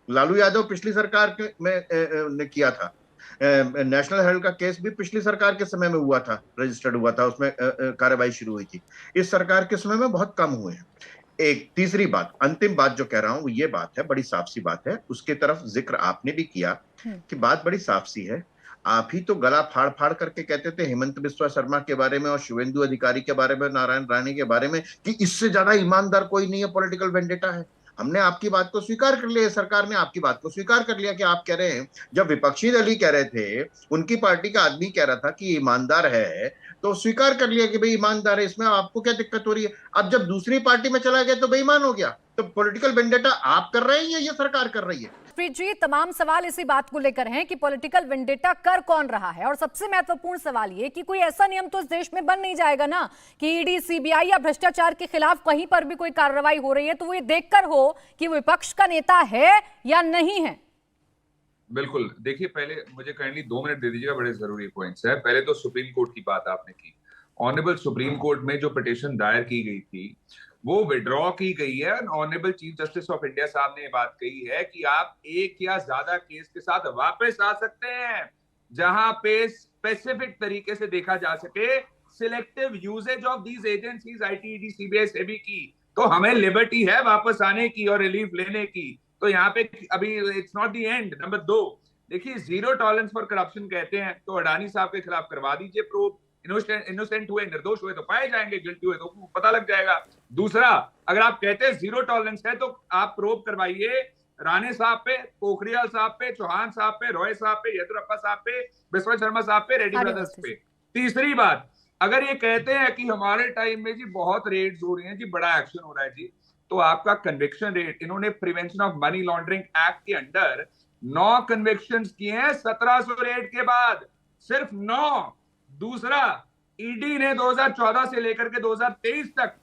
लालू यादव पिछली सरकार में ने किया था। नेशनल हेराल्ड का केस भी पिछली सरकार के समय में हुआ था, रजिस्टर्ड हुआ था, उसमें कार्रवाई शुरू हुई थी। इस सरकार के समय में बहुत कम हुए हैं। एक तीसरी बात, अंतिम बात जो कह रहा हूं वो ये बात है, बड़ी साफ सी बात है, उसके तरफ जिक्र आपने भी किया कि बात बड़ी साफ सी है। आप ही तो गला फाड़ फाड़ करके कहते थे हेमंत बिस्वा शर्मा के बारे में और शुभेंदु अधिकारी के बारे में, नारायण राणे के बारे में, कि इससे ज्यादा ईमानदार कोई नहीं है, पॉलिटिकल वेंडेटा है। हमने आपकी बात को स्वीकार कर लिया, सरकार ने आपकी बात को स्वीकार कर लिया कि आप कह रहे हैं, जब विपक्षी दल ही कह रहे थे, उनकी पार्टी का आदमी कह रहा था कि ईमानदार है, तो स्वीकार कर लिया कि भाई ईमानदार है, इसमें आपको क्या दिक्कत हो रही है। अब जब दूसरी पार्टी में चला गया तो बेईमान हो गया। तो पॉलिटिकल वेंडेटा आप कर रहे हैं या ये सरकार कर रही है? प्रीत जी, तमाम सवाल इसी बात को लेकर हैं कि पॉलिटिकल वेंडेटा कर कौन रहा है, और सबसे महत्वपूर्ण सवाल ये कि कोई ऐसा नियम तो इस देश में बन नहीं जाएगा ना कि ईडी, सीबीआई या भ्रष्टाचार के खिलाफ कहीं पर भी कोई कार्रवाई हो रही है तो वो ये देखकर हो कि विपक्ष का नेता है या नहीं है। बिल्कुल, देखिए, पहले मुझे काइंडली 2 मिनट दे दीजिएगा, बड़े जरूरी पॉइंट्स है। पहले तो सुप्रीम कोर्ट की बात आपने की। ऑनरेबल सुप्रीम कोर्ट में जो पिटीशन दायर की गई थी वो विड्रॉ की गई है। Honourable chief justice of India साहब ने ये बात कही है कि आप एक या ज्यादा केस के साथ वापस आ सकते हैं जहां पे स्पेसिफिक तरीके से देखा जा सके selective usages of these agencies, IT, ED, CBI, SEBI की। तो हमें लिबर्टी है वापस आने की और रिलीफ लेने की। तो यहाँ पे अभी it's not the end. Number 2, देखिए, जीरो टॉलरेंस फॉर करप्शन कहते हैं, तो अडानी साहब के खिलाफ करवा दीजिए प्रूव। इनोसेंट हुए, निर्दोष हुए तो पाए जाएंगे, गिल्टी हुए तो पता लग जाएगा। दूसरा, अगर आप कहते हैं जीरो टॉलरेंस है तो आप प्रोब करवाइए राणे साहब पे, पोखरियाल साहब पे, चौहान साहब पे, रॉय साहब पे, येदियुरप्पा साहब पे, बिस्वा शर्मा साहब पे, रेड्डी ब्रदर्स पे। तीसरी बात, अगर ये कहते हैं कि हमारे टाइम में जी बहुत रेड्स हो रही हैं जी, बड़ा एक्शन हो रहा है जी, तो आपका कन्विक्शन रेट, इन्होंने prevention of money laundering act के अंडर 9 कन्विक्शन किए हैं 1700 रेड के बाद, सिर्फ 9। दूसरा, ईडी ने 2014 से लेकर के 2023 तक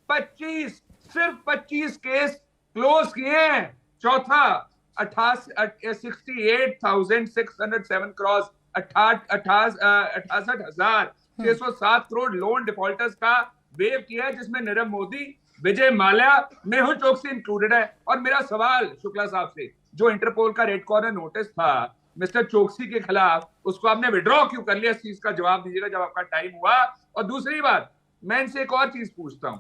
25 केस क्लोज किए हैं। चौथा, 68,607 क्रॉस 68,607 करोड़ लोन डिफॉल्टर्स का वेव किया है, जिसमें नीरव मोदी, विजय माल्या, मेहुल चोकसी इंक्लूडेड है। और मेरा सवाल शुक्ला साहब से, जो इंटरपोल का रेड कॉर्नर नोटिस था मिस्टर चोकसी के खिलाफ, उसको आपने विड्रॉ क्यों कर लिया? इस चीज का जवाब दीजिएगा जब आपका टाइम हुआ। और दूसरी बात, मैं इनसे एक और चीज पूछता हूं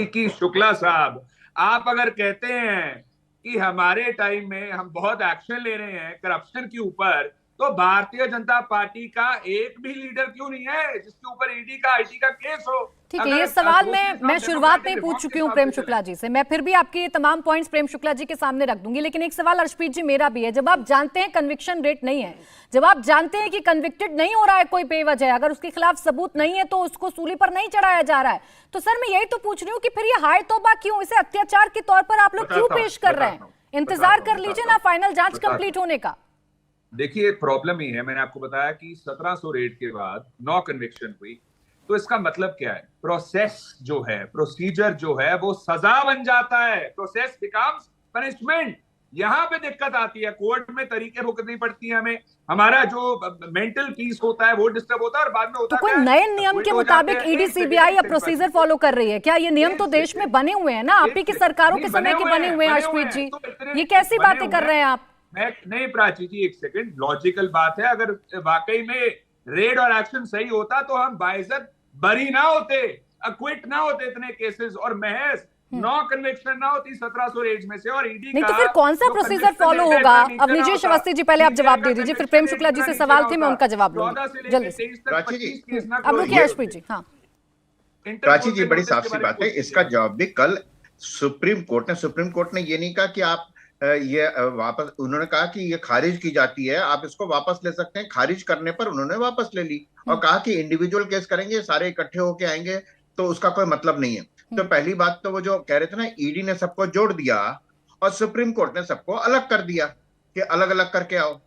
कि शुक्ला साहब, आप अगर कहते हैं कि हमारे टाइम में हम बहुत एक्शन ले रहे हैं करप्शन के ऊपर, तो भारतीय जनता पार्टी का एक भी लीडर क्यों नहीं है जिसके ऊपर ईडी का, आईटी का केस हो? ठीक है, ये सवाल मैं शुरुआत में ही पूछ चुकी हूँ प्रेम शुक्ला जी से। मैं फिर भी आपके तमाम पॉइंट्स प्रेम शुक्ला जी के सामने रख दूंगी, लेकिन एक सवाल अर्शप्रीत जी मेरा भी है। जब आप जानते हैं कन्विक्शन रेट नहीं है, जब आप जानते हैं कि कन्विक्टेड नहीं हो रहा है कोई बेवजह, अगर उसके खिलाफ सबूत नहीं है तो उसको सूली पर नहीं चढ़ाया जा रहा है, तो सर मैं यही तो पूछ रही हूँ कि फिर ये हाय तौबा क्यों, इसे अत्याचार के तौर पर आप लोग क्यों पेश कर रहे हैं? इंतजार कर लीजिए ना फाइनल जांच कंप्लीट होने का। देखिए, प्रॉब्लम ही है, मैंने आपको बताया कि 1700 रेड के बाद 9 कन्विक्शन हुई, तो इसका मतलब क्या है? प्रोसेस जो है, प्रोसीजर जो है, वो सजा बन जाता है। Process becomes punishment. यहाँ पे दिक्कत आती है, कोर्ट में तरीके भुगतनी पड़ती है हमें, हमारा जो मेंटल पीस होता है वो डिस्टर्ब होता है, और बाद में होता है। तो कोई नए नियम के मुताबिक ईडी, सीबीआई या प्रोसीजर फॉलो कर रही है क्या? ये नियम तो देश में बने हुए हैं ना, आप ही की सरकारों के समय के बने हुए हैं अर्शप्रीत जी, ये कैसी बातें कर रहे हैं आप? नहीं प्राची जी, एक सेकंड, लॉजिकल बात है। अगर वाकई में रेड और एक्शन सही होता तो हम बाइज्जत बरी ना होते, अक्विट ना होते इतने केसेस, और महज 9 कन्विक्शन ना होती 1700 रेड में से। और ईडी नहीं तो फिर कौन सा प्रोसीजर फॉलो होगा? अवनीश अवस्थी जी, पहले आप जवाब दे दीजिए, फिर प्रेम शुक्ला जी से सवाल थे, मैं उनका जवाब लूंगी जल्दी से। अब रुकिए अर्शप्रीत जी। हाँ प्राची जी, बड़ी साफ सी बात है, इसका जवाब भी कल सुप्रीम कोर्ट ने ये नहीं कहा कि आप ये वापस, उन्होंने कहा कि ये खारिज की जाती है, आप इसको वापस ले सकते हैं। खारिज करने पर उन्होंने वापस ले ली और कहा कि इंडिविजुअल केस करेंगे, सारे इकट्ठे होके आएंगे, तो उसका कोई मतलब नहीं है। तो पहली बात तो वो जो कह रहे थे ना, ईडी ने सबको जोड़ दिया और सुप्रीम कोर्ट ने सबको अलग कर दिया कि अलग अलग करके आओ।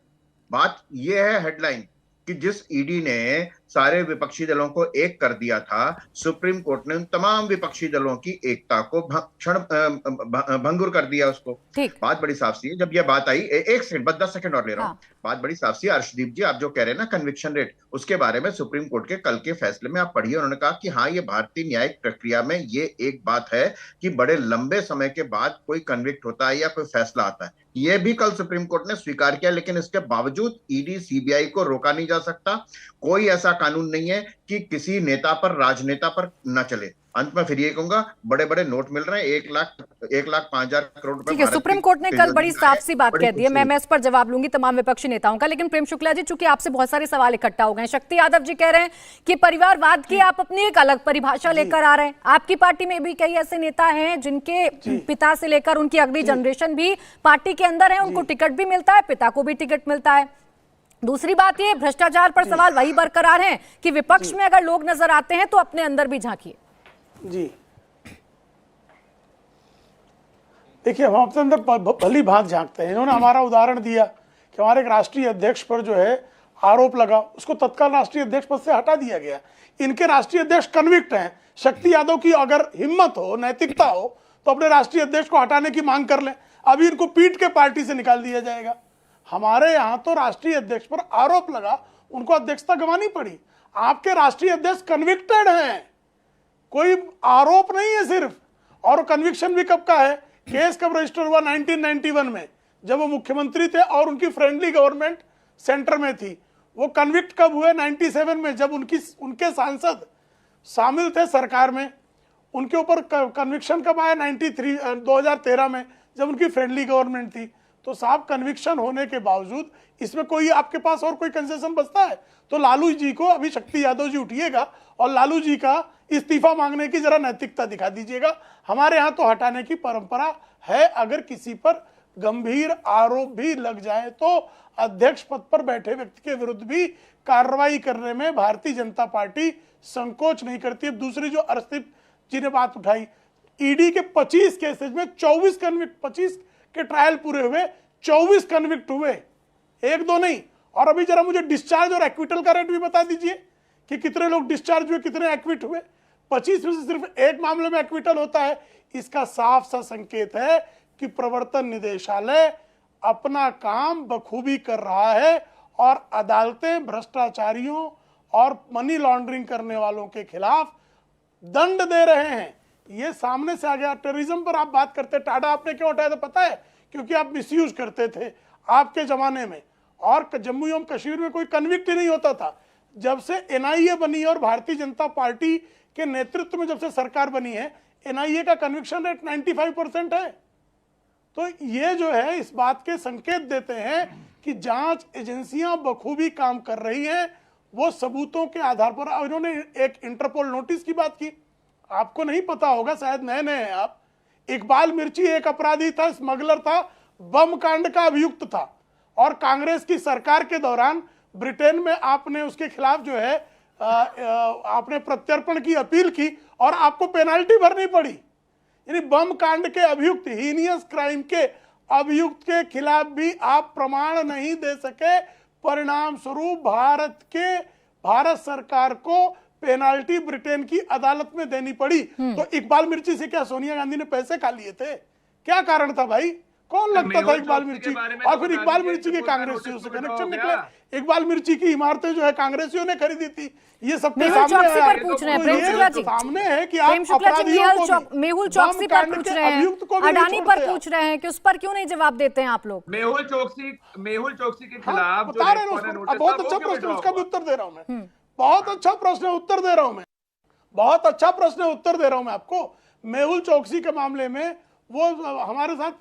बात ये है हेडलाइन कि जिस ईडी ने सारे विपक्षी दलों को एक कर दिया था, सुप्रीम कोर्ट ने उन तमाम विपक्षी दलों की एकता को भंगुर कर दिया उसको। बात बड़ी साफ सी है। जब यह बात आई, एक सेकंड, बस 10 सेकंड और ले रहा हूं। बात बड़ी साफ सी है। अर्शदीप जी, आप जो कह रहे हैं ना कन्विक्शन रेट, उसके बारे में सुप्रीम कोर्ट के कल के फैसले में आप पढ़िए। उन्होंने कहा कि हाँ, ये भारतीय न्यायिक प्रक्रिया में ये एक बात है कि बड़े लंबे समय के बाद कोई कन्विक्ट होता है या कोई फैसला आता है। ये भी कल सुप्रीम कोर्ट ने स्वीकार किया। लेकिन इसके बावजूद ईडी सीबीआई को रोका नहीं जा सकता। कोई ऐसा कानून नहीं है कि किसी नेता पर, राजनेता पर न चले। अंत में फिर ये कहूंगा, बड़े बड़े नोट मिल रहे हैं, 1,05,000 करोड़ रुपए। ठीक है, सुप्रीम कोर्ट ने कल बड़ी साफ सी बात कह दी है। मैं इस पर जवाब लूंगी तमाम विपक्षी नेताओं का। लेकिन प्रेम शुक्ला जी, चूंकि आपसे बहुत सारे सवाल इकट्ठा हो गए, शक्ति यादव जी कह रहे हैं कि परिवारवाद की आप अपनी एक अलग परिभाषा लेकर आ रहे हैं। आपकी पार्टी में भी कई ऐसे नेता हैं जिनके पिता से लेकर उनकी अगली जनरेशन भी पार्टी के अंदर है, उनको टिकट भी मिलता है, पिता को भी टिकट मिलता है। दूसरी बात ये, भ्रष्टाचार पर सवाल वही बरकरार है कि विपक्ष में अगर लोग नजर आते हैं तो अपने अंदर भी झांकिए। जी देखिए, हम अपने अंदर भली भांत झांकते हैं। इन्होंने हमारा उदाहरण दिया कि हमारे एक राष्ट्रीय अध्यक्ष पर जो है आरोप लगा, उसको तत्काल राष्ट्रीय अध्यक्ष पद से हटा दिया गया। इनके राष्ट्रीय अध्यक्ष कन्विक्ट हैं। शक्ति यादव की अगर हिम्मत हो, नैतिकता हो, तो अपने राष्ट्रीय अध्यक्ष को हटाने की मांग कर लें। अभी इनको पीट के पार्टी से निकाल दिया जाएगा। हमारे यहाँ तो राष्ट्रीय अध्यक्ष पर आरोप लगा, उनको अध्यक्षता गंवानी पड़ी। आपके राष्ट्रीय अध्यक्ष कन्विक्टेड हैं, कोई आरोप नहीं है सिर्फ। और कन्विक्शन भी कब का है? केस कब रजिस्टर हुआ? 1991 में, जब वो मुख्यमंत्री थे और उनकी फ्रेंडली गवर्नमेंट सेंटर में थी। वो कन्विक्ट कब हुए? 97 में, जब उनके सांसद शामिल थे सरकार में। उनके ऊपर कन्विक्शन कब आया? 2013 में, जब उनकी फ्रेंडली गवर्नमेंट थी। तो साहब, कन्विक्शन होने के बावजूद इसमें कोई आपके पास और कोई कंसेशन बचता है? तो लालू जी को, अभी शक्ति यादव जी उठिएगा और लालू जी का इस्तीफा मांगने की जरा नैतिकता दिखा दीजिएगा। हमारे यहाँ तो हटाने की परंपरा है। अगर किसी पर गंभीर आरोप भी लग जाए तो अध्यक्ष पद पर बैठे व्यक्ति के विरुद्ध भी कार्रवाई करने में भारतीय जनता पार्टी संकोच नहीं करती है। दूसरी जो अर्शदीप जी ने बात उठाई, ईडी के 25 केसेज में 24 कन्विक्ट, 25 के ट्रायल पूरे हुए, 24 कन्विक्ट हुए, एक दो नहीं। और अभी जरा मुझे डिस्चार्ज और एक्विटल का रेट भी बता दीजिए कि कितने लोग डिस्चार्ज हुए, कितने एक्विट हुए। 25 में से सिर्फ एक मामले में एक्विटल होता है। इसका साफ सा संकेत है कि प्रवर्तन निदेशालय अपना काम बखूबी कर रहा है और अदालतें भ्रष्टाचारियों और मनी लॉन्ड्रिंग करने वालों के खिलाफ दंड दे रहे हैं। ये सामने से आ गया। टेररिज्म पर आप बात करते, टाडा आपने क्यों उठाया था पता है? क्योंकि आप मिसयूज करते थे आपके जमाने में। और जम्मू एवं कश्मीर में कोई कन्विक्ट ही नहीं होता था। जब से एनआईए बनी और भारतीय जनता पार्टी के नेतृत्व में जब से सरकार बनी है, एनआईए का कन्विक्शन रेट 95% है। तो ये जो है, इस बात के संकेत देते हैं कि जांच एजेंसियां बखूबी काम कर रही हैं, वो सबूतों के आधार पर। इन्होंने एक इंटरपोल नोटिस की बात की, आपको नहीं पता होगा, शायद नए नए हैं आप। इकबाल मिर्ची एक अपराधी था, स्मगलर था, बम कांड का अभियुक्त था। और कांग्रेस की सरकार के दौरान ब्रिटेन में आपने उसके खिलाफ जो है आपने प्रत्यर्पण की अपील की और आपको पेनाल्टी भरनी पड़ी। यानी बम कांड के अभियुक्त, हीनियस क्राइम के अभियुक्त के खिलाफ भी आप प्रमाण नहीं दे सके। परिणाम स्वरूप भारत सरकार को पेनाल्टी ब्रिटेन की अदालत में देनी पड़ी। तो इकबाल मिर्ची से क्या सोनिया गांधी ने पैसे खा लिए थे? क्या कारण था भाई? कौन लगता था इकबाल मिर्ची? और फिर इकबाल मिर्ची के कांग्रेसियों से कनेक्शन निकले। इकबाल मिर्ची की इमारतें जो है कांग्रेसियों ने खरीदी थी। ये सबके सामने है। पूछ रहे हैं प्रेम शुक्ला जी, सामने है कि आप मेहुल चौकसी पर पूछ रहे हैं, अडानी पर पूछ रहे हैं कि उस पर क्यों नहीं जवाब देते हैं आप लोग? मेहुल चौकसी के खिलाफ बता रहे हैं। बहुत अच्छा प्रश्न, उसका भी उत्तर दे रहा हूं मैं। बहुत अच्छा प्रश्न, उत्तर दे रहा हूं मैं। बहुत अच्छा प्रश्न, उत्तर दे रहा हूं मैं आपको। मेहुल चौकसी के मामले में वो हमारे साथ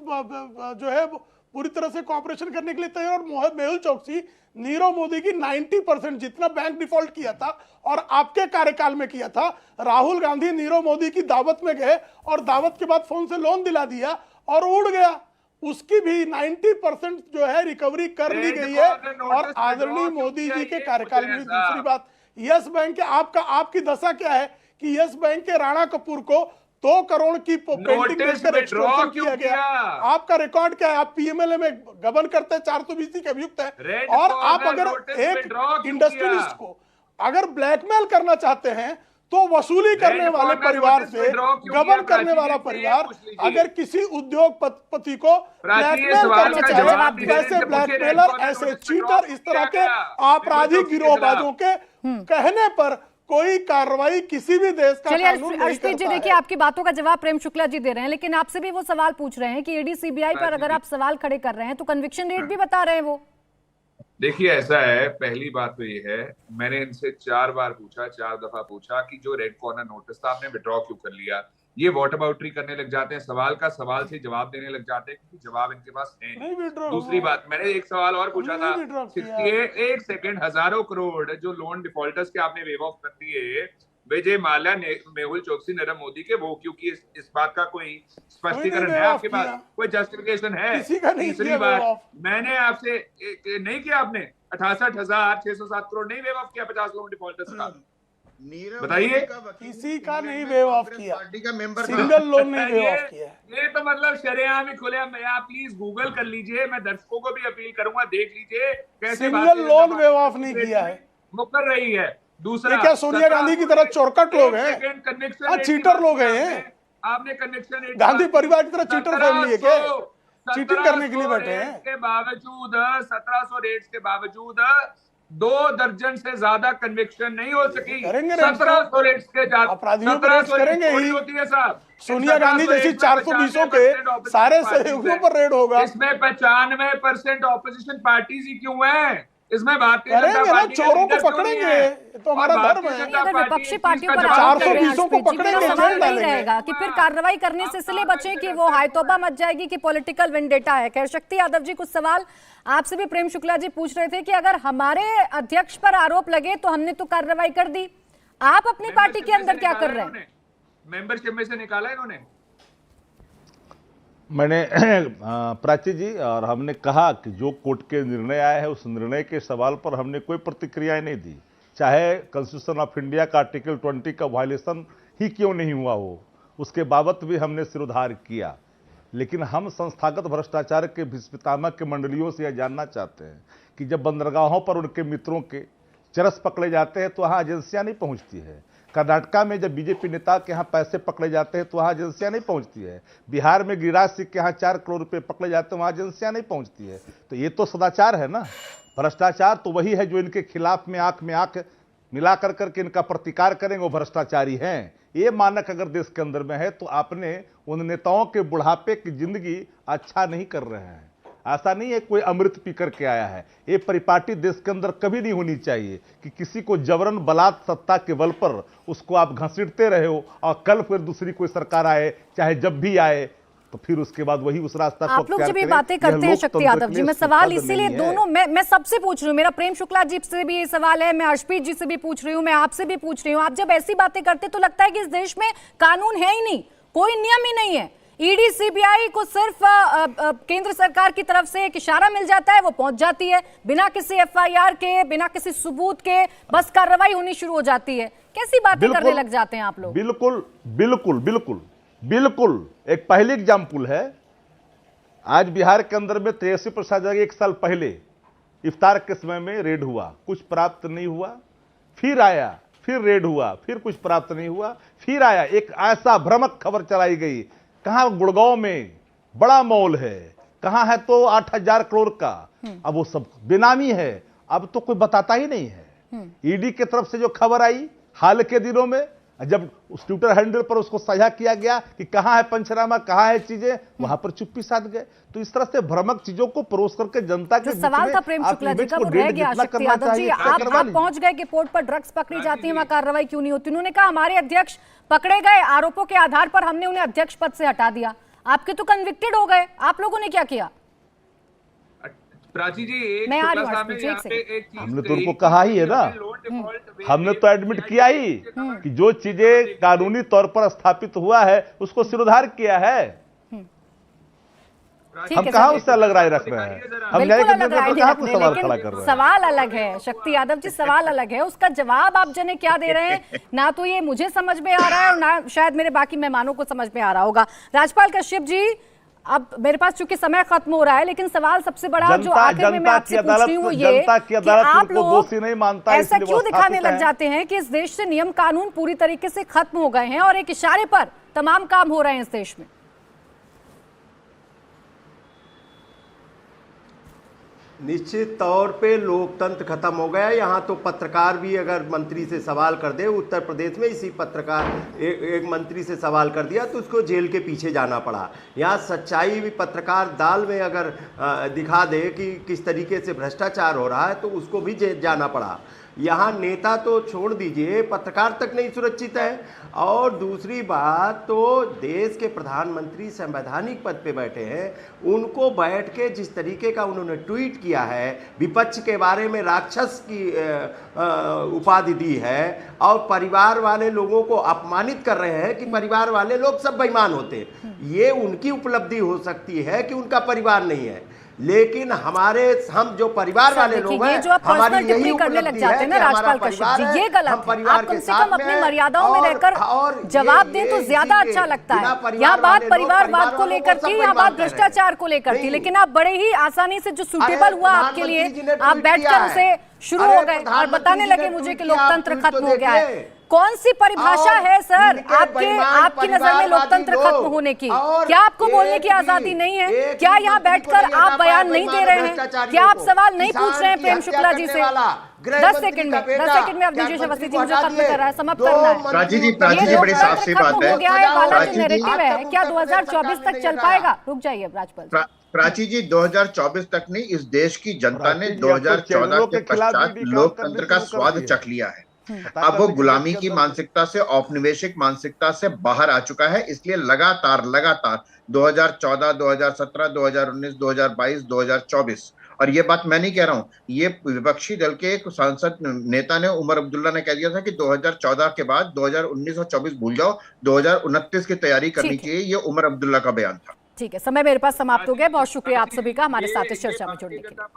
जो है पूरी तरह से कॉपरेशन करने के लिए तैयार। और मेहुल चौकसी नीरव मोदी की 90% जितना बैंक डिफॉल्ट किया था और आपके कार्यकाल में किया था। राहुल गांधी नीरव मोदी की दावत में गए और दावत के बाद फोन से लोन दिला दिया और उड़ गया। उसकी भी 90% जो है रिकवरी कर ली गई है। और आदरणीय मोदी जी के कार्यकाल में। दूसरी बात, यस बैंक के आपकी दशा क्या है कि यस बैंक के राणा कपूर को 2 करोड़ की पेंटिंग नोटिस बेचकर विड्रॉ एक्सटॉर्शन क्यों किया गया? किया? आपका रिकॉर्ड क्या है? आप पीएमएलए में गबन करते हैं, 420 के अभियुक्त है। रेड और कॉर्नर आप अगर नोटिस एक विड्रॉ क्यों इंडस्ट्रियलिस्ट किया? को अगर ब्लैकमेल करना चाहते हैं तो वसूली करने वाले कॉर्नर परिवार नोटिस से, विड्रॉ क्यों गबन किया? करने वाला प्राची जी, परिवार पूछ लीजिए। अगर किसी उद्योगपति को प्राची, ये ब्लैकमेल सवाल करना का चाहे, जवाब दीजिए, वैसे इनसे पूछिए, रेड ब्लैकमेलर, कॉर्नर ऐसे नोटिस विड्रॉ चीटर, इस तरह किया के गया? आपराधिक बिल्कुल गिरोहबाजों के कहने पर कोई कार्रवाई किसी भी देश का चलिए कानून नहीं अर्शप्रीत जी, करता देखिए है। आपकी बातों का जवाब प्रेम शुक्ला जी दे रहे हैं, लेकिन आपसे भी वो सवाल पूछ रहे हैं कि ईडी सीबीआई पर अगर आप सवाल खड़े कर रहे हैं तो कन्विक्शन रेट भी बता रहे हैं वो। देखिए, ऐसा है, पहली बात तो ये है, मैंने इनसे 4 बार पूछा, 4 दफा पूछा कि जो रेड कॉर्नर नोटिस था आपने विड्रॉ क्यों कर लिया। ये वॉट अबाउटरी करने लग जाते हैं, सवाल का सवाल से जवाब देने लग जाते हैं क्योंकि जवाब इनके पास है नहीं withdraw दूसरी हुआ। बात, मैंने एक सवाल और पूछा था, नहीं withdraw किया। 68 एक सेकंड, हजारों करोड़ जो लोन डिफॉल्टर्स के आपने वेव ऑफ कर दिए, विजय माल्या, मेहुल चोकसी, नीरव मोदी के, वो क्योंकि इस बात का कोई स्पष्टीकरण है आपके पास? कोई जस्टिफिकेशन है? किसी का नहीं तीसरी किया बात, waive off। मैंने आपसे नहीं किया, आपने 68,607 करोड़ नहीं वेव ऑफ किया 50 लोन डिफॉल्टर्स का? बताइए। किसी का नहीं वेव ऑफ किया, पार्टी का मेंबर था। सिंगल लोन नहीं वेव ऑफ किया है। ये तो मतलब शरेआम ही खुलेआम, आप प्लीज गूगल कर लीजिए, मैं दर्शकों को भी अपील करूंगा, देख लीजिए कैसे सिंगल लोन वेव ऑफ नहीं किया है। मुकर रही है। दूसरा, ये क्या सोनिया गांधी की तरह चोरकट लोग हैं? हाँ, चीटर लोग हैं ये। आपने कन्विक्शन गांधी परिवार की तरह चीटर फैमिली है क्या? चीटिंग करने के लिए बैठे हैं। के बावजूद 1700 रेट्स के बावजूद 2 दर्जन से ज्यादा कन्विक्शन नहीं हो सकी। करेंगे 1700 रेट्स के अपराधियों पर रेड्स करेंगे ही। होती है साहब। सोनिया गांधी जैसी 420 के सारे सहयोगियों पर रेड होगा। इसमें 95% ऑपोजिशन पार्टीज ही क्यों हैं? इसमें भारतीय जनता करेंगे ना, पार्टी के चोरों को लीडर क्यों पकड़ेंगे, नहीं है? ये तो हमारा और धर्म भारतीय है। जनता अगर पार्टी विपक्षी इस पार्टियों चीज पर का आरोप जवाब लग रहे हैं 420 को अर्शप्रीत जी, पकड़ेंगे, मेरा सवाल जेल नहीं डालेंगे। रहेगा कि फिर कार्रवाई करने से इसलिए बचें कि वो हायतौबा मच जाएगी कि पॉलिटिकल वेंडेटा है। खैर, शक्ति यादव जी, कुछ सवाल आपसे भी प्रेम शुक्ला जी पूछ रहे थे कि अगर हमारे अध्यक्ष पर आरोप लगे तो हमने तो कार्रवाई कर दी, आप अपनी पार्टी के अंदर क्या कर रहे हैं? मेंबरशिप में से निकाला इन्होंने। मैंने प्राची जी और हमने कहा कि जो कोर्ट के निर्णय आए हैं उस निर्णय के सवाल पर हमने कोई प्रतिक्रिया नहीं दी, चाहे कॉन्स्टिट्यूशन ऑफ इंडिया का आर्टिकल 20 का वायलेशन ही क्यों नहीं हुआ हो, उसके बाबत भी हमने सिरोधार किया। लेकिन हम संस्थागत भ्रष्टाचार के पितामह के मंडलियों से यह जानना चाहते हैं कि जब बंदरगाहों पर उनके मित्रों के चरस पकड़े जाते हैं तो वहाँ एजेंसियां नहीं पहुँचती है। कर्नाटका में जब बीजेपी नेता के यहाँ पैसे पकड़े जाते हैं तो वहाँ एजेंसियां नहीं पहुँचती है। बिहार में गिरिराज सिंह के यहाँ 4 करोड़ रुपए पकड़े जाते हैं, वहाँ एजेंसियां नहीं पहुँचती है। तो ये तो सदाचार है ना। भ्रष्टाचार तो वही है जो इनके खिलाफ में आंख मिला कर करके इनका प्रतिकार करेंगे, वो भ्रष्टाचारी हैं। ये मानक अगर देश के अंदर में है तो आपने उन नेताओं के बुढ़ापे की जिंदगी अच्छा नहीं कर रहे हैं। ऐसा नहीं है कोई अमृत पी करके आया है। ये परिपाटी देश के अंदर कभी नहीं होनी चाहिए कि किसी को जबरन बलात् सत्ता के बल पर उसको आप घसीटते रहे हो और कल फिर दूसरी कोई सरकार आए, चाहे जब भी आए, तो फिर उसके बाद वही उस रास्ता को आप लोग जब ये बातें करते हैं शक्ति यादव जी, मैं सवाल इसीलिए दोनों मैं सबसे पूछ रही हूँ, मेरा प्रेम शुक्ला जी से भी ये सवाल है, मैं अर्शप्रीत जी से भी पूछ रही हूँ, मैं आपसे भी पूछ रही हूँ। आप जब ऐसी बातें करते तो लगता है कि इस देश में कानून है ही नहीं, कोई नियम ही नहीं है। ईडी सीबीआई को सिर्फ केंद्र सरकार की तरफ से एक इशारा मिल जाता है, वो पहुंच जाती है बिना किसी एफआईआर के, बिना किसी सबूत के, बस कार्रवाई होनी शुरू हो जाती है। कैसी बातें करने लग जाते हैं आप लोग? बिल्कुल बिल्कुल बिल्कुल बिल्कुल। एक पहली एग्जाम्पल है, आज बिहार के अंदर में 83% जगह 1 साल पहले इफ्तार के समय में रेड हुआ, कुछ प्राप्त नहीं हुआ, फिर आया, फिर रेड हुआ, फिर कुछ प्राप्त नहीं हुआ, फिर आया। एक ऐसा भ्रामक खबर चलाई गई, कहां गुड़गांव में बड़ा मॉल है, कहां है तो 8000 करोड़ का, अब वो सब बेनामी है, अब तो कोई बताता ही नहीं है। ईडी की तरफ से जो खबर आई हाल के दिनों में, जब उस ट्विटर हैंडल पर उसको साझा किया गया कि कहां है पंचनामा, कहां है चीजें, वहां पर चुप्पी साध गए। तो इस तरह से भ्रामक चीजों को परोस करके जनता के सवाल था प्रेम शुक्ला जी का, वो रह गया। शक्ति यादव जी, आप पहुंच गए कि पोर्ट पर ड्रग्स पकड़ी जाती है, वहां कार्रवाई क्यों नहीं होती? उन्होंने कहा हमारे अध्यक्ष पकड़े गए, आरोपों के आधार पर हमने उन्हें अध्यक्ष पद से हटा दिया। आपके तो कन्विक्टेड हो गए, आप लोगों ने क्या किया? प्राची जी, एक मैं आ रही छोटा सा हूं, मैं यहाँ पे एक चीज हमने तो उनको कहा ही है ना, हमने तो एडमिट किया ही कि जो चीजें कानूनी तौर पर स्थापित हुआ है उसको सिरोधार किया है। चलिए, अर्शप्रीत जी, एक सेकंड, अर्शप्रीत जी, एक सेकंड। हमने तो एडमिट किया ही कि जो चीजें कानूनी तौर पर स्थापित हुआ है उसको सिरोधार किया है। मैं आ रही हूं अर्शप्रीत जी, एक सेकंड। ठीक हम है कहाँ सर, उससे अलग राय रख रहे हैं? हम न्याय बिल्कुल के अलग निर्णय राय पर नहीं कहाँ रख पर रहे, सवाल खड़ा कर लेकिन रहे हैं? सवाल अलग है। शक्ति यादव जी, सवाल अलग है, उसका जवाब आप जने क्या दे रहे हैं ना तो ये मुझे समझ में आ रहा है और ना शायद मेरे बाकी मेहमानों को समझ में आ रहा होगा। राजपाल कश्यप जी, अब मेरे पास चूंकि समय खत्म हो रहा है, लेकिन सवाल सबसे बड़ा जो आखिर में मैं आपसे पूछ रही हूँ वो ये कि आप लोग दोषी नहीं मानता, ऐसा इसलिए वो क्यों दिखाने स्थापित लग है। जाते हैं कि इस देश से नियम कानून पूरी तरीके से खत्म हो गए हैं और एक इशारे पर तमाम काम हो रहे हैं इस देश में? निश्चित तौर पे लोकतंत्र खत्म हो गया। यहाँ तो पत्रकार भी अगर मंत्री से सवाल कर दे, उत्तर प्रदेश में इसी पत्रकार एक मंत्री से सवाल कर दिया तो उसको जेल के पीछे जाना पड़ा। यहाँ सच्चाई भी पत्रकार दाल में अगर दिखा दे कि किस तरीके से भ्रष्टाचार हो रहा है तो उसको भी जेल जाना पड़ा। यहाँ नेता तो छोड़ दीजिए, पत्रकार तक नहीं सुरक्षित है। और दूसरी बात तो देश के प्रधानमंत्री संवैधानिक पद पे बैठे हैं, उनको बैठ के जिस तरीके का उन्होंने ट्वीट किया है, विपक्ष के बारे में राक्षस की उपाधि दी है और परिवार वाले लोगों को अपमानित कर रहे हैं कि परिवार वाले लोग सब बेईमान होते हैं। ये उनकी उपलब्धि हो सकती है कि उनका परिवार नहीं है, लेकिन हम जो परिवार वाले लोग हैं, जो आप पर्सनल टिप्पणी करने लग जाते हैं ना राजपाल कश्यप जी, ये गलत है। आप कम से कम अपनी मर्यादाओं में रहकर जवाब दें तो ज्यादा अच्छा लगता है। यहाँ बात परिवारवाद को लेकर थी, यहाँ बात भ्रष्टाचार को लेकर थी, लेकिन आप बड़े ही आसानी से जो सूटेबल हुआ आपके लिए आप बैठकर उसे शुरू हो गए और बताने लगे मुझे कि लोकतंत्र खत्म हो गया है। कौन सी परिभाषा है सर आपकी नजर में लोकतंत्र खत्म होने की? क्या आपको बोलने की आजादी नहीं है? क्या यहाँ बैठकर आप बयान नहीं दे रहे हैं? क्या आप सवाल नहीं पूछ रहे हैं प्रेम शुक्ला जी से? 10 सेकंड में अब दीजिए अवस्थी जी, मुझे खत्म कर रहा है, समाप्त करना है। प्राची जी बड़ी साफ सी बात है। हो गया है वाला जो नैरेटिव है, क्या 2024 तक चल पाएगा? रुक जाइए राजपाल। प्राची जी 2024 तक नहीं, इस देश की जनता ने 2014 के पश्चात लोकतंत्र का स्वाद चख लिया है। अब वो गुलामी की मानसिकता से, औपनिवेशिक मानसिकता से बाहर आ चुका है। इसलिए लगातार 2014, 2017, 2019, 2022, 2024, और ये बात मैं नहीं कह रहा हूं, ये विपक्षी दल के एक सांसद नेता ने, उमर अब्दुल्ला ने कह दिया था कि 2014 के बाद 2019 और 24 भूल जाओ, 2029 की तैयारी करनी चाहिए। ये उमर अब्दुल्ला का बयान था। ठीक है, समय मेरे पास समाप्त हो गया। बहुत शुक्रिया आप सभी का हमारे साथ इस चर्चा में जुड़ने के लिए।